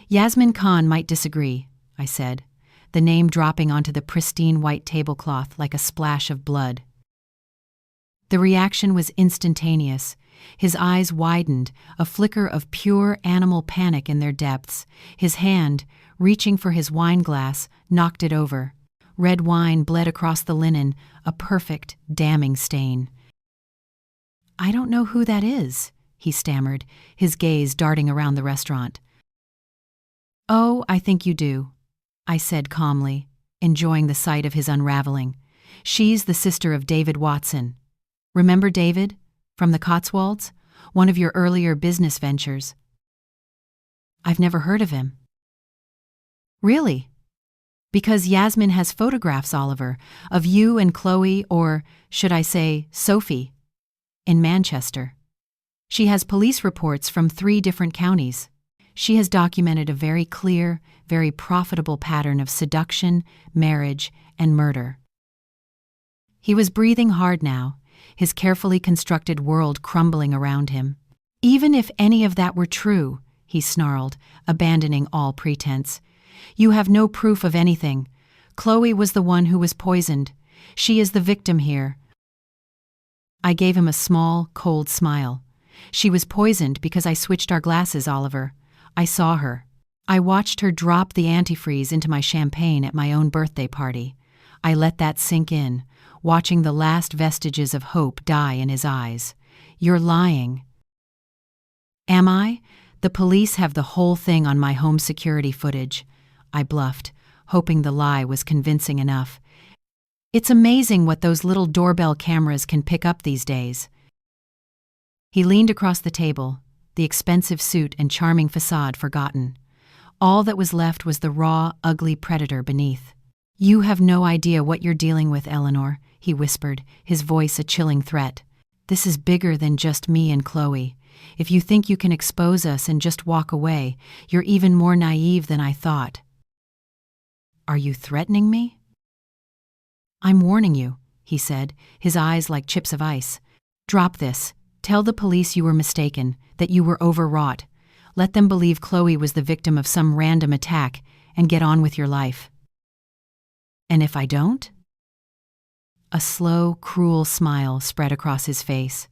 Yasmin Khan might disagree, I said, the name dropping onto the pristine white tablecloth like a splash of blood. The reaction was instantaneous. His eyes widened, a flicker of pure animal panic in their depths. His hand, reaching for his wine glass, knocked it over. Red wine bled across the linen, a perfect, damning stain. I don't know who that is, he stammered, his gaze darting around the restaurant. Oh, I think you do, I said calmly, enjoying the sight of his unraveling. She's the sister of David Watson. Remember David? From the Cotswolds? One of your earlier business ventures. I've never heard of him. Really? Because Yasmin has photographs, Oliver, of you and Chloe, or should I say, Sophie, in Manchester. She has police reports from 3 different counties. She has documented a very clear, very profitable pattern of seduction, marriage, and murder. He was breathing hard now, his carefully constructed world crumbling around him. Even if any of that were true, he snarled, abandoning all pretense. You have no proof of anything. Chloe was the one who was poisoned. She is the victim here. I gave him a small, cold smile. She was poisoned because I switched our glasses, Oliver. I saw her. I watched her drop the antifreeze into my champagne at my own birthday party. I let that sink in, watching the last vestiges of hope die in his eyes. You're lying. Am I? The police have the whole thing on my home security footage. I bluffed, hoping the lie was convincing enough. It's amazing what those little doorbell cameras can pick up these days. He leaned across the table, the expensive suit and charming facade forgotten. All that was left was the raw, ugly predator beneath. You have no idea what you're dealing with, Eleanor, he whispered, his voice a chilling threat. This is bigger than just me and Chloe. If you think you can expose us and just walk away, you're even more naive than I thought. Are you threatening me? I'm warning you, he said, his eyes like chips of ice. Drop this. Tell the police you were mistaken, that you were overwrought. Let them believe Chloe was the victim of some random attack, and get on with your life. And if I don't? A slow, cruel smile spread across his face.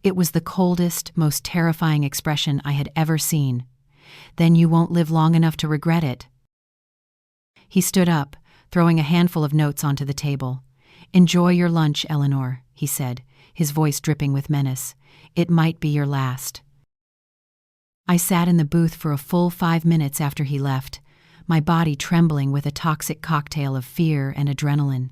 It was the coldest, most terrifying expression I had ever seen. Then you won't live long enough to regret it. He stood up, throwing a handful of notes onto the table. Enjoy your lunch, Eleanor, he said, his voice dripping with menace. It might be your last. I sat in the booth for a full 5 minutes after he left, my body trembling with a toxic cocktail of fear and adrenaline.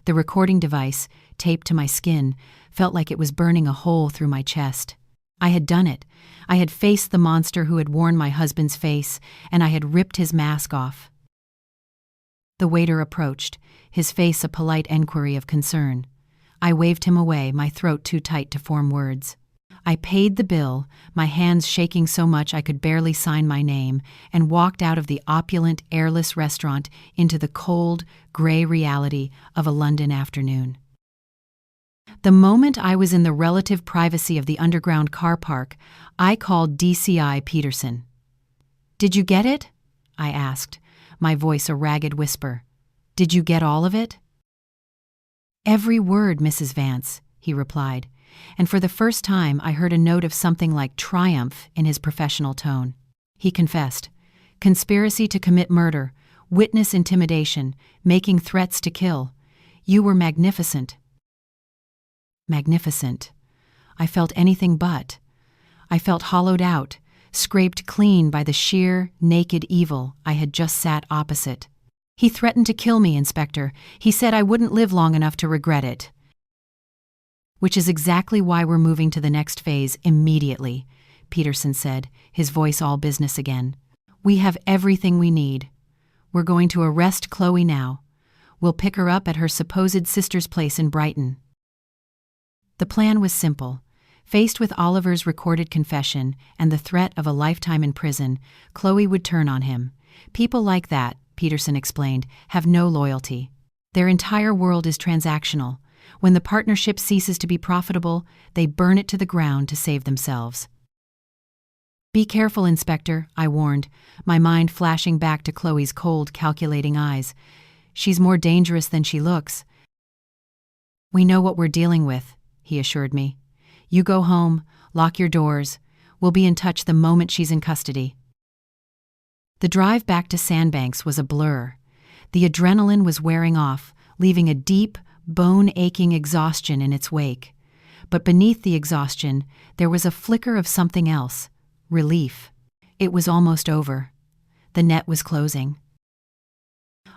The recording device, taped to my skin, felt like it was burning a hole through my chest. I had done it. I had faced the monster who had worn my husband's face, and I had ripped his mask off. The waiter approached, his face a polite enquiry of concern. I waved him away, my throat too tight to form words. I paid the bill, my hands shaking so much I could barely sign my name, and walked out of the opulent, airless restaurant into the cold, gray reality of a London afternoon. The moment I was in the relative privacy of the underground car park, I called DCI Peterson. Did you get it? I asked, my voice a ragged whisper. Did you get all of it? Every word, Mrs. Vance, he replied, and for the first time I heard a note of something like triumph in his professional tone. He confessed. Conspiracy to commit murder, witness intimidation, making threats to kill. You were magnificent. Magnificent. I felt anything but. I felt hollowed out, scraped clean by the sheer, naked evil I had just sat opposite. "He threatened to kill me, Inspector. He said I wouldn't live long enough to regret it." "Which is exactly why we're moving to the next phase immediately," Peterson said, his voice all business again. "We have everything we need. We're going to arrest Chloe now. We'll pick her up at her supposed sister's place in Brighton." The plan was simple. Faced with Oliver's recorded confession and the threat of a lifetime in prison, Chloe would turn on him. People like that, Peterson explained, have no loyalty. Their entire world is transactional. When the partnership ceases to be profitable, they burn it to the ground to save themselves. "Be careful, Inspector," I warned, my mind flashing back to Chloe's cold, calculating eyes. "She's more dangerous than she looks." "We know what we're dealing with," he assured me. "You go home, lock your doors. We'll be in touch the moment she's in custody." The drive back to Sandbanks was a blur. The adrenaline was wearing off, leaving a deep, bone-aching exhaustion in its wake. But beneath the exhaustion, there was a flicker of something else: relief. It was almost over. The net was closing.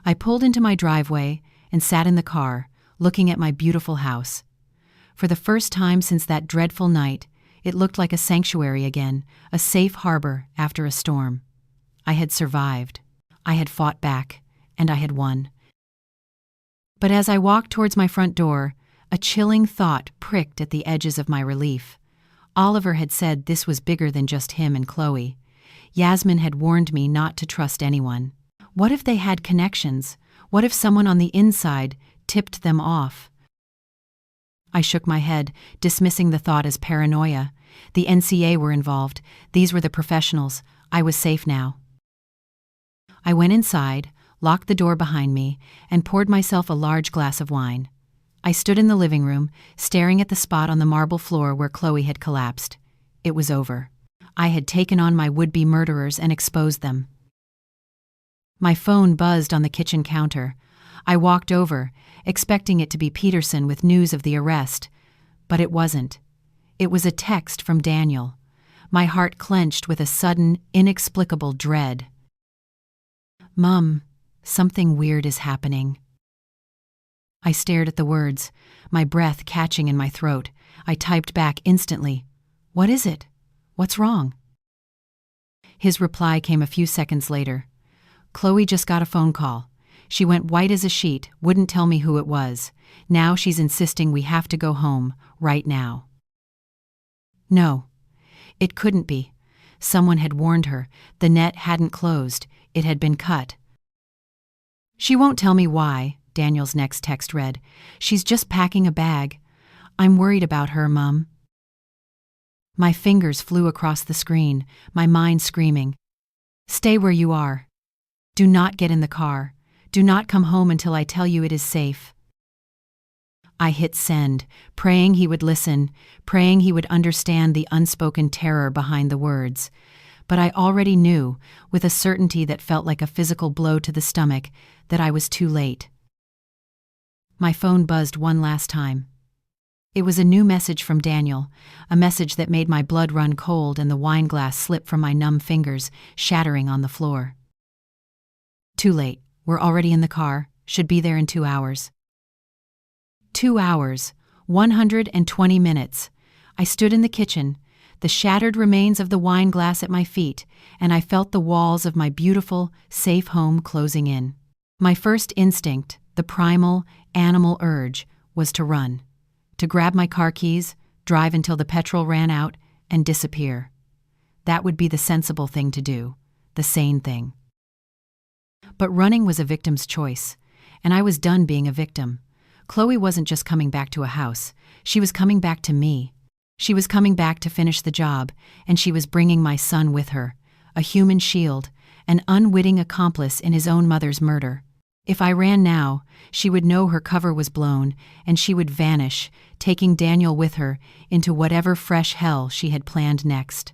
I pulled into my driveway and sat in the car, looking at my beautiful house. For the first time since that dreadful night, it looked like a sanctuary again, a safe harbor after a storm. I had survived. I had fought back, and I had won. But as I walked towards my front door, a chilling thought pricked at the edges of my relief. Oliver had said this was bigger than just him and Chloe. Yasmin had warned me not to trust anyone. What if they had connections? What if someone on the inside tipped them off? I shook my head, dismissing the thought as paranoia. The NCA were involved. These were the professionals. I was safe now. I went inside, locked the door behind me, and poured myself a large glass of wine. I stood in the living room, staring at the spot on the marble floor where Chloe had collapsed. It was over. I had taken on my would-be murderers and exposed them. My phone buzzed on the kitchen counter. I walked over, expecting it to be Peterson with news of the arrest. But it wasn't. It was a text from Daniel. My heart clenched with a sudden, inexplicable dread. "Mom, something weird is happening." I stared at the words, my breath catching in my throat. I typed back instantly, "What is it? What's wrong?" His reply came a few seconds later. "Chloe just got a phone call. She went white as a sheet, wouldn't tell me who it was. Now she's insisting we have to go home, right now." No, it couldn't be. Someone had warned her. The net hadn't closed. It had been cut. "She won't tell me why," Daniel's next text read. "She's just packing a bag. I'm worried about her, Mum." My fingers flew across the screen, my mind screaming, "Stay where you are. Do not get in the car. Do not come home until I tell you it is safe." I hit send, praying he would listen, praying he would understand the unspoken terror behind the words. But I already knew, with a certainty that felt like a physical blow to the stomach, that I was too late. My phone buzzed one last time. It was a new message from Daniel, a message that made my blood run cold and the wine glass slip from my numb fingers, shattering on the floor. "Too late. We're already in the car. Should be there in 2 hours." 2 hours, 120 minutes. I stood in the kitchen, the shattered remains of the wine glass at my feet, and I felt the walls of my beautiful, safe home closing in. My first instinct, the primal, animal urge, was to run, to grab my car keys, drive until the petrol ran out, and disappear. That would be the sensible thing to do, the sane thing. But running was a victim's choice, and I was done being a victim. Chloe wasn't just coming back to a house. She was coming back to me. She was coming back to finish the job, and she was bringing my son with her, a human shield, an unwitting accomplice in his own mother's murder. If I ran now, she would know her cover was blown, and she would vanish, taking Daniel with her into whatever fresh hell she had planned next.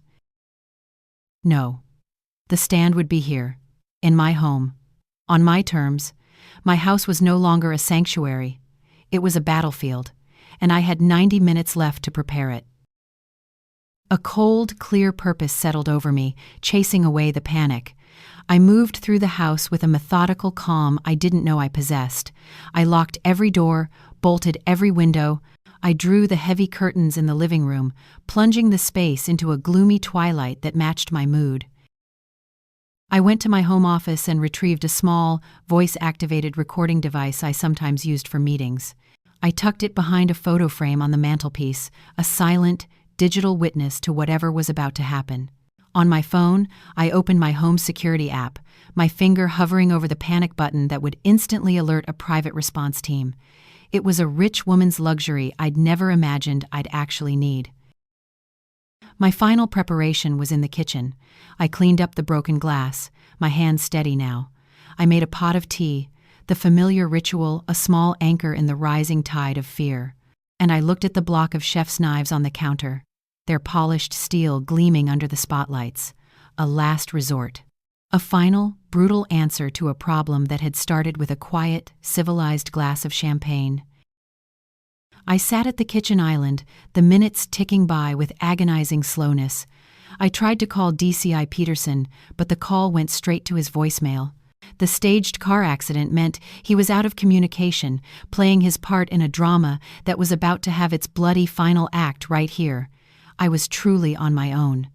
No. The stand would be here, in my home, on my terms. My house was no longer a sanctuary. It was a battlefield, and I had 90 minutes left to prepare it. A cold, clear purpose settled over me, chasing away the panic. I moved through the house with a methodical calm I didn't know I possessed. I locked every door, bolted every window. I drew the heavy curtains in the living room, plunging the space into a gloomy twilight that matched my mood. I went to my home office and retrieved a small, voice-activated recording device I sometimes used for meetings. I tucked it behind a photo frame on the mantelpiece, a silent, digital witness to whatever was about to happen. On my phone, I opened my home security app, my finger hovering over the panic button that would instantly alert a private response team. It was a rich woman's luxury I'd never imagined I'd actually need. My final preparation was in the kitchen. I cleaned up the broken glass, my hands steady now. I made a pot of tea, the familiar ritual, a small anchor in the rising tide of fear. And I looked at the block of chef's knives on the counter, their polished steel gleaming under the spotlights. A last resort. A final, brutal answer to a problem that had started with a quiet, civilized glass of champagne. I sat at the kitchen island, the minutes ticking by with agonizing slowness. I tried to call DCI Peterson, but the call went straight to his voicemail. The staged car accident meant he was out of communication, playing his part in a drama that was about to have its bloody final act right here. I was truly on my own.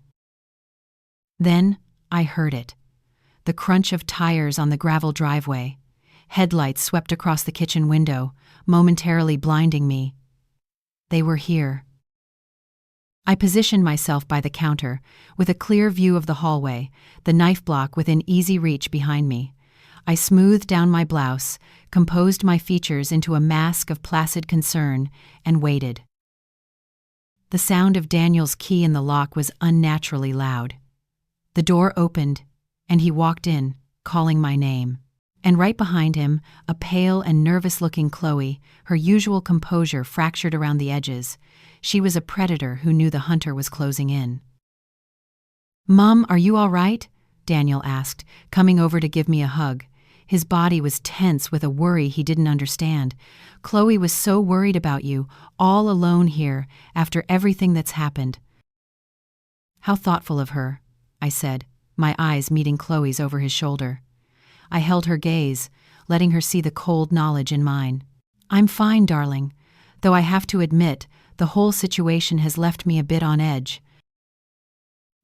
Then I heard it. The crunch of tires on the gravel driveway. Headlights swept across the kitchen window, momentarily blinding me. They were here. I positioned myself by the counter, with a clear view of the hallway, the knife block within easy reach behind me. I smoothed down my blouse, composed my features into a mask of placid concern, and waited. The sound of Daniel's key in the lock was unnaturally loud. The door opened, and he walked in, calling my name. And right behind him, a pale and nervous-looking Chloe, her usual composure fractured around the edges. She was a predator who knew the hunter was closing in. "Mom, are you all right?" Daniel asked, coming over to give me a hug. His body was tense with a worry he didn't understand. "Chloe was so worried about you, all alone here, after everything that's happened." "How thoughtful of her," I said, my eyes meeting Chloe's over his shoulder. I held her gaze, letting her see the cold knowledge in mine. "I'm fine, darling, though I have to admit, the whole situation has left me a bit on edge."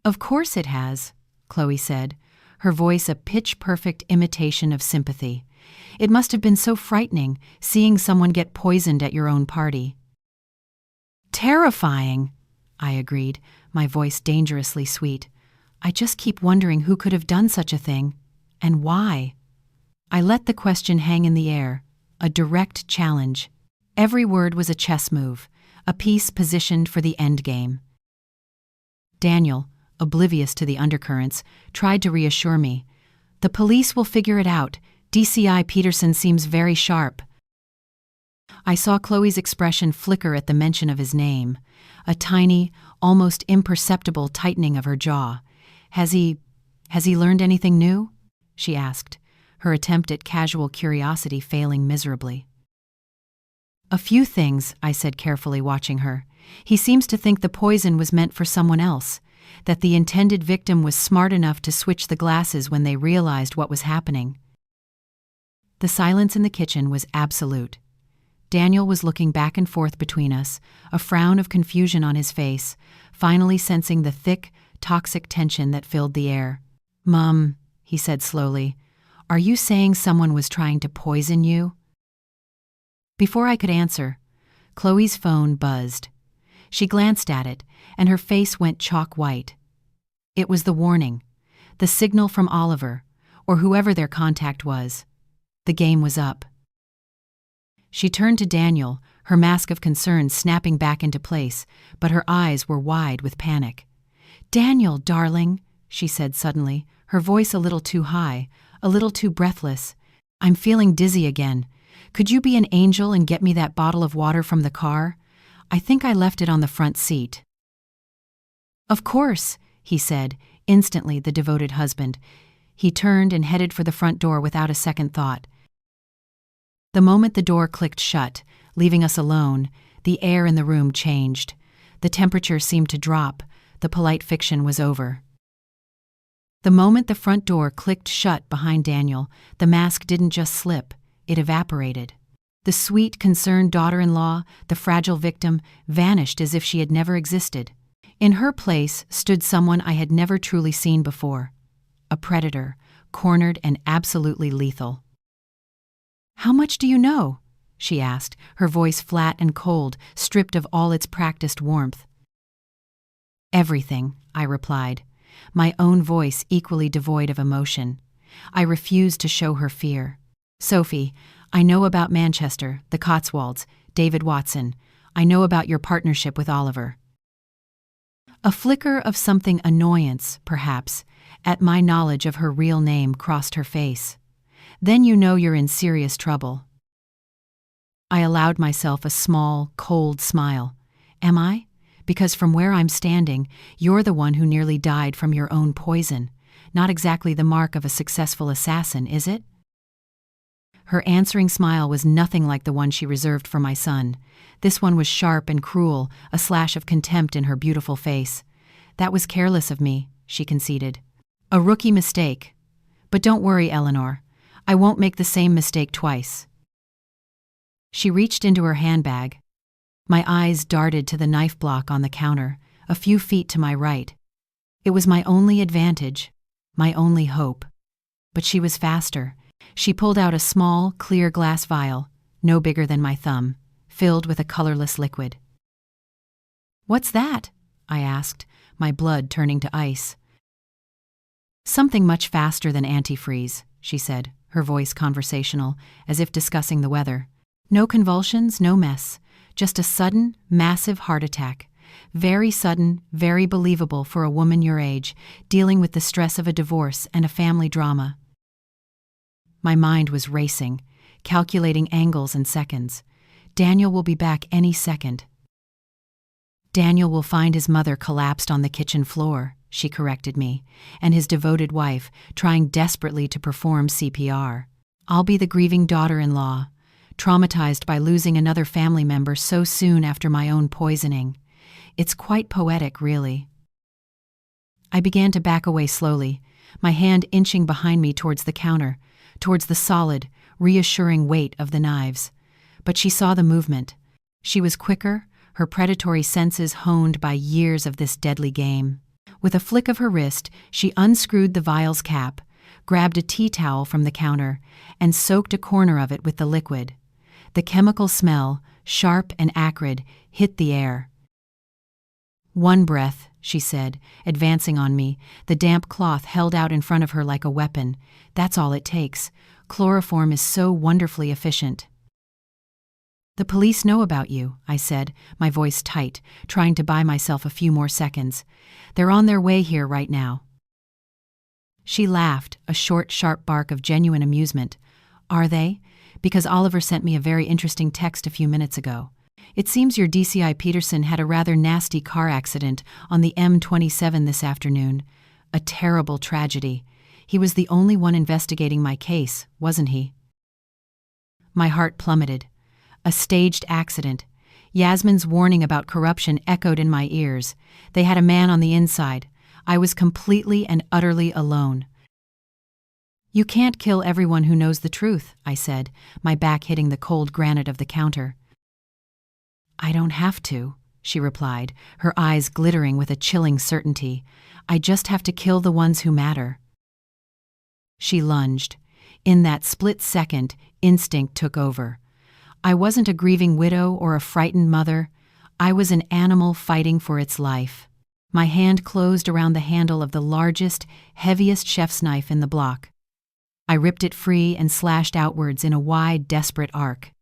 "Of course it has," Chloe said, her voice a pitch-perfect imitation of sympathy. "It must have been so frightening, seeing someone get poisoned at your own party." "Terrifying," I agreed, my voice dangerously sweet. "I just keep wondering who could have done such a thing, and why." I let the question hang in the air, a direct challenge. Every word was a chess move, a piece positioned for the endgame. Daniel, oblivious to the undercurrents, tried to reassure me. "The police will figure it out. DCI Peterson seems very sharp." I saw Chloe's expression flicker at the mention of his name, a tiny, almost imperceptible tightening of her jaw. Has he learned anything new?" she asked, her attempt at casual curiosity failing miserably. "A few things," I said carefully, watching her. "He seems to think the poison was meant for someone else, that the intended victim was smart enough to switch the glasses when they realized what was happening." The silence in the kitchen was absolute. Daniel was looking back and forth between us, a frown of confusion on his face, finally sensing the thick, toxic tension that filled the air. "Mom," he said slowly, "are you saying someone was trying to poison you?" Before I could answer, Chloe's phone buzzed. She glanced at it, and her face went chalk white. It was the warning, the signal from Oliver, or whoever their contact was. The game was up. She turned to Daniel, her mask of concern snapping back into place, but her eyes were wide with panic. "Daniel, darling," she said suddenly, her voice a little too high, a little too breathless. "I'm feeling dizzy again. Could you be an angel and get me that bottle of water from the car? I think I left it on the front seat." "Of course," he said, instantly the devoted husband. He turned and headed for the front door without a second thought. The moment the door clicked shut, leaving us alone, the air in the room changed. The temperature seemed to drop, the polite fiction was over. The moment the front door clicked shut behind Daniel, the mask didn't just slip, it evaporated. The sweet, concerned daughter-in-law, the fragile victim, vanished as if she had never existed. In her place stood someone I had never truly seen before. A predator, cornered and absolutely lethal. "How much do you know?" she asked, her voice flat and cold, stripped of all its practiced warmth. "Everything," I replied, my own voice equally devoid of emotion. I refused to show her fear. "Sophie, I know about Manchester, the Cotswolds, David Watson. I know about your partnership with Oliver." A flicker of something annoyance, perhaps, at my knowledge of her real name crossed her face. "Then you know you're in serious trouble." I allowed myself a small, cold smile. "Am I? Because from where I'm standing, you're the one who nearly died from your own poison. Not exactly the mark of a successful assassin, is it?" Her answering smile was nothing like the one she reserved for my son. This one was sharp and cruel, a slash of contempt in her beautiful face. "That was careless of me," she conceded. "A rookie mistake. But don't worry, Eleanor. I won't make the same mistake twice." She reached into her handbag. My eyes darted to the knife block on the counter, a few feet to my right. It was my only advantage, my only hope. But she was faster. She pulled out a small, clear glass vial, no bigger than my thumb, filled with a colorless liquid. "What's that?" I asked, my blood turning to ice. "Something much faster than antifreeze," she said, her voice conversational, as if discussing the weather. "No convulsions, no mess. Just a sudden, massive heart attack. Very sudden, very believable for a woman your age, dealing with the stress of a divorce and a family drama." My mind was racing, calculating angles and seconds. "Daniel will be back any second." "Daniel will find his mother collapsed on the kitchen floor," she corrected me, "and his devoted wife, trying desperately to perform CPR. I'll be the grieving daughter-in-law, traumatized by losing another family member so soon after my own poisoning. It's quite poetic, really." I began to back away slowly, my hand inching behind me towards the counter, towards the solid, reassuring weight of the knives. But she saw the movement. She was quicker, her predatory senses honed by years of this deadly game. With a flick of her wrist, she unscrewed the vial's cap, grabbed a tea towel from the counter, and soaked a corner of it with the liquid. The chemical smell, sharp and acrid, hit the air. "One breath," she said, advancing on me, the damp cloth held out in front of her like a weapon. "That's all it takes. Chloroform is so wonderfully efficient." "The police know about you," I said, my voice tight, trying to buy myself a few more seconds. "They're on their way here right now." She laughed, a short, sharp bark of genuine amusement. "Are they? Because Oliver sent me a very interesting text a few minutes ago. It seems your DCI Peterson had a rather nasty car accident on the M27 this afternoon. A terrible tragedy. He was the only one investigating my case, wasn't he?" My heart plummeted. A staged accident. Yasmin's warning about corruption echoed in my ears. They had a man on the inside. I was completely and utterly alone. "You can't kill everyone who knows the truth," I said, my back hitting the cold granite of the counter. "I don't have to," she replied, her eyes glittering with a chilling certainty. "I just have to kill the ones who matter." She lunged. In that split second, instinct took over. I wasn't a grieving widow or a frightened mother. I was an animal fighting for its life. My hand closed around the handle of the largest, heaviest chef's knife in the block. I ripped it free and slashed outwards in a wide, desperate arc.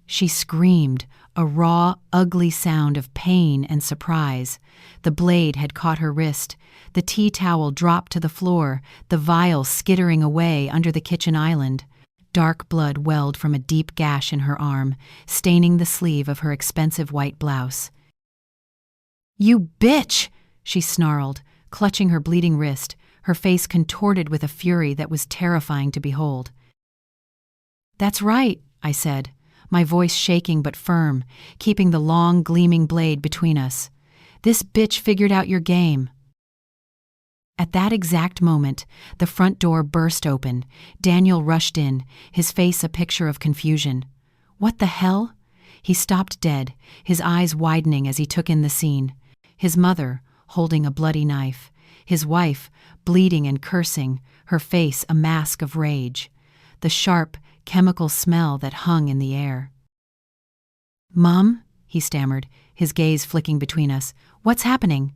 She screamed, a raw, ugly sound of pain and surprise. The blade had caught her wrist. The tea towel dropped to the floor, the vial skittering away under the kitchen island. Dark blood welled from a deep gash in her arm, staining the sleeve of her expensive white blouse. "You bitch!" she snarled, clutching her bleeding wrist, her face contorted with a fury that was terrifying to behold. "That's right," I said, my voice shaking but firm, keeping the long, gleaming blade between us. This bitch figured out your game." At that exact moment, the front door burst open. Daniel rushed in, his face a picture of confusion. "What the hell?" He stopped dead, his eyes widening as he took in the scene. His mother, holding a bloody knife. His wife, bleeding and cursing, her face a mask of rage. The sharp, chemical smell that hung in the air. "Mom?" he stammered, his gaze flicking between us. "What's happening?"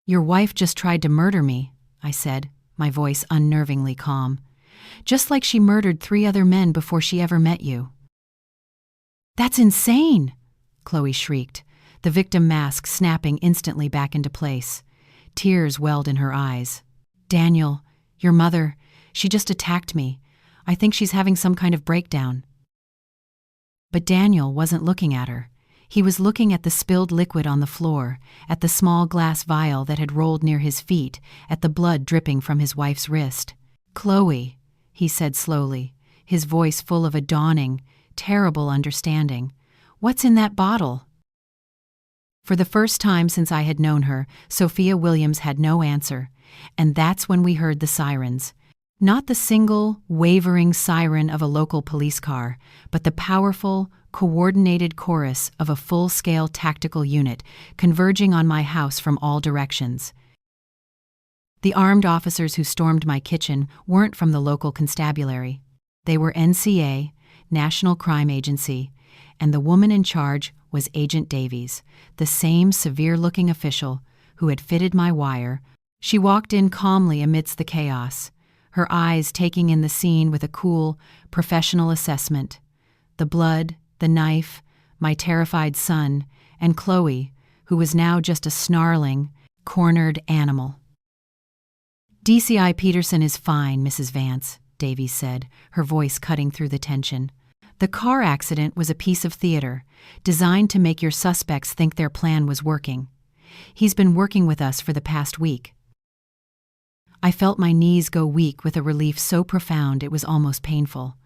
"Your wife just tried to murder me," I said, my voice unnervingly calm. "Just like she murdered 3 other men before she ever met you." "That's insane!" Chloe shrieked, the victim mask snapping instantly back into place. Tears welled in her eyes. "Daniel, your mother, she just attacked me. I think she's having some kind of breakdown." But Daniel wasn't looking at her. He was looking at the spilled liquid on the floor, at the small glass vial that had rolled near his feet, at the blood dripping from his wife's wrist. "Chloe," he said slowly, his voice full of a dawning, terrible understanding. "What's in that bottle?" For the first time since I had known her, Sophia Williams had no answer, and that's when we heard the sirens. Not the single, wavering siren of a local police car, but the powerful, coordinated chorus of a full-scale tactical unit converging on my house from all directions. The armed officers who stormed my kitchen weren't from the local constabulary. They were NCA, National Crime Agency, and the woman in charge was Agent Davies, the same severe-looking official who had fitted my wire. She walked in calmly amidst the chaos, her eyes taking in the scene with a cool, professional assessment. The blood, the knife, my terrified son, and Chloe, who was now just a snarling, cornered animal. "DCI Peterson is fine, Mrs. Vance," Davies said, her voice cutting through the tension. "The car accident was a piece of theater, designed to make your suspects think their plan was working. He's been working with us for the past week." I felt my knees go weak with a relief so profound it was almost painful.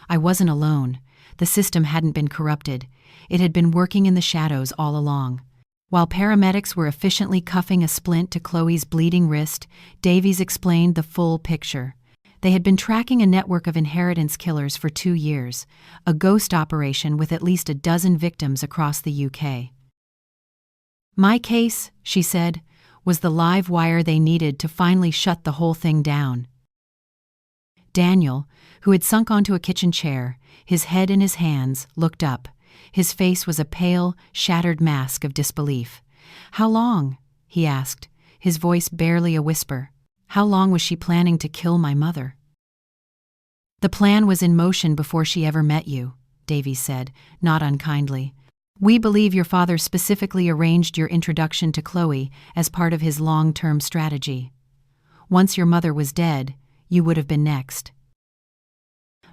I wasn't alone. The system hadn't been corrupted. It had been working in the shadows all along. While paramedics were efficiently cuffing a splint to Chloe's bleeding wrist, Davies explained the full picture. They had been tracking a network of inheritance killers for 2 years, a ghost operation with at least a dozen victims across the UK. "My case," she said, "was the live wire they needed to finally shut the whole thing down." Daniel, who had sunk onto a kitchen chair, his head in his hands, looked up. His face was a pale, shattered mask of disbelief. "How long?" he asked, his voice barely a whisper. "How long was she planning to kill my mother?" "The plan was in motion before she ever met you," Davies said, not unkindly. "We believe your father specifically arranged your introduction to Chloe as part of his long-term strategy. Once your mother was dead, you would have been next."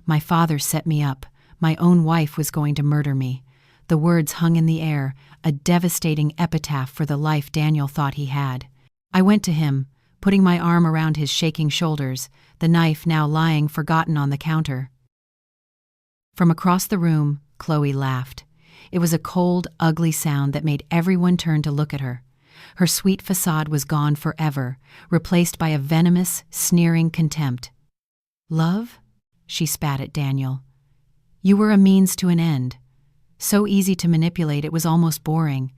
My father set me up. My own wife was going to murder me. The words hung in the air, a devastating epitaph for the life Daniel thought he had. I went to him, putting my arm around his shaking shoulders, the knife now lying forgotten on the counter. From across the room, Chloe laughed. It was a cold, ugly sound that made everyone turn to look at her. Her sweet facade was gone forever, replaced by a venomous, sneering contempt. "Love?" she spat at Daniel. "You were a means to an end. So easy to manipulate it was almost boring.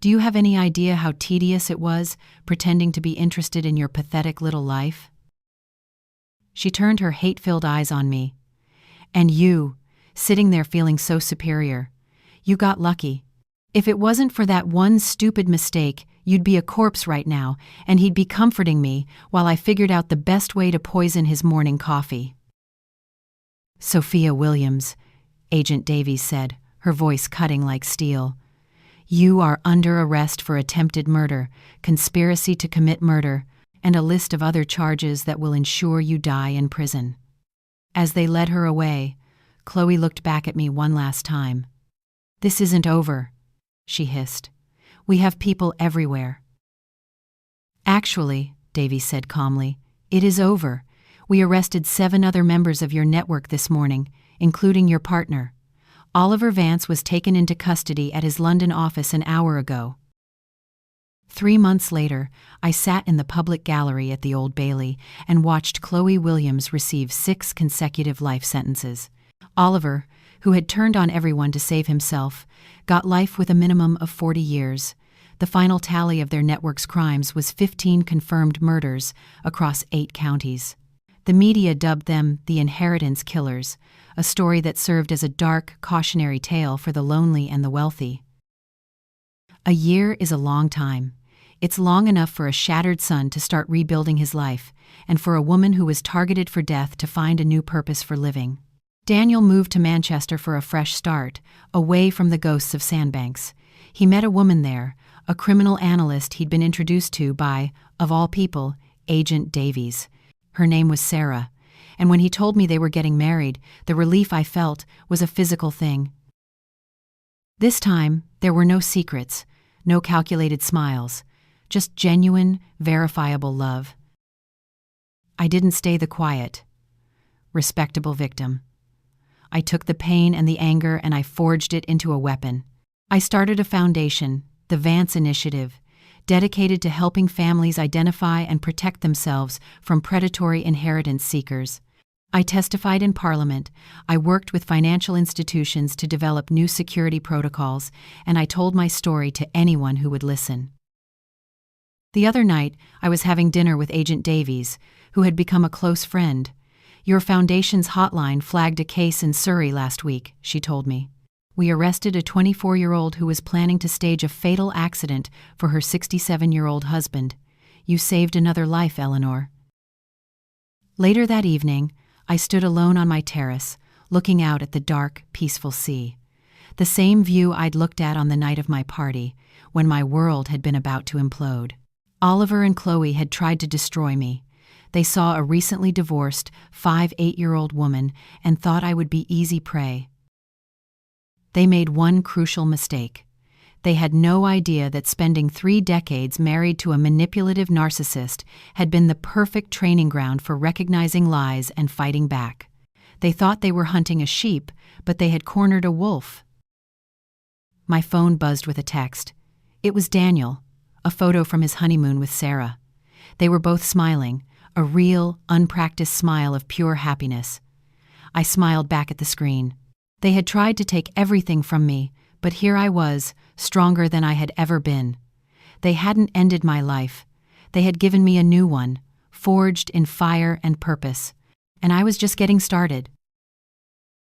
Do you have any idea how tedious it was, pretending to be interested in your pathetic little life?" She turned her hate-filled eyes on me. "And you, sitting there feeling so superior. You got lucky. If it wasn't for that one stupid mistake, you'd be a corpse right now, and he'd be comforting me while I figured out the best way to poison his morning coffee." "Sophia Williams," Agent Davies said, her voice cutting like steel. "You are under arrest for attempted murder, conspiracy to commit murder, and a list of other charges that will ensure you die in prison." As they led her away, Chloe looked back at me one last time. "This isn't over," she hissed. "We have people everywhere." "Actually," Davies said calmly, "it is over. We arrested 7 other members of your network this morning, including your partner. Oliver Vance was taken into custody at his London office an hour ago." 3 months later, I sat in the public gallery at the Old Bailey and watched Chloe Williams receive 6 consecutive life sentences. Oliver, who had turned on everyone to save himself, got life with a minimum of 40 years. The final tally of their network's crimes was 15 confirmed murders across 8 counties. The media dubbed them the inheritance killers, a story that served as a dark, cautionary tale for the lonely and the wealthy. A year is a long time. It's long enough for a shattered son to start rebuilding his life, and for a woman who was targeted for death to find a new purpose for living. Daniel moved to Manchester for a fresh start, away from the ghosts of Sandbanks. He met a woman there, a criminal analyst he'd been introduced to by, of all people, Agent Davies. Her name was Sarah, and when he told me they were getting married, the relief I felt was a physical thing. This time, there were no secrets, no calculated smiles, just genuine, verifiable love. I didn't stay the quiet, respectable victim. I took the pain and the anger and I forged it into a weapon. I started a foundation, the Vance Initiative, dedicated to helping families identify and protect themselves from predatory inheritance seekers. I testified in Parliament, I worked with financial institutions to develop new security protocols, and I told my story to anyone who would listen. The other night, I was having dinner with Agent Davies, who had become a close friend. "Your foundation's hotline flagged a case in Surrey last week," she told me. "We arrested a 24-year-old who was planning to stage a fatal accident for her 67-year-old husband. You saved another life, Eleanor." Later that evening, I stood alone on my terrace, looking out at the dark, peaceful sea. The same view I'd looked at on the night of my party, when my world had been about to implode. Oliver and Chloe had tried to destroy me. They saw a recently divorced 8-year-old woman and thought I would be easy prey. They made one crucial mistake. They had no idea that spending 3 decades married to a manipulative narcissist had been the perfect training ground for recognizing lies and fighting back. They thought they were hunting a sheep, but they had cornered a wolf. My phone buzzed with a text. It was Daniel, a photo from his honeymoon with Sarah. They were both smiling, a real, unpracticed smile of pure happiness. I smiled back at the screen. They had tried to take everything from me, but here I was, stronger than I had ever been. They hadn't ended my life. They had given me a new one, forged in fire and purpose. And I was just getting started.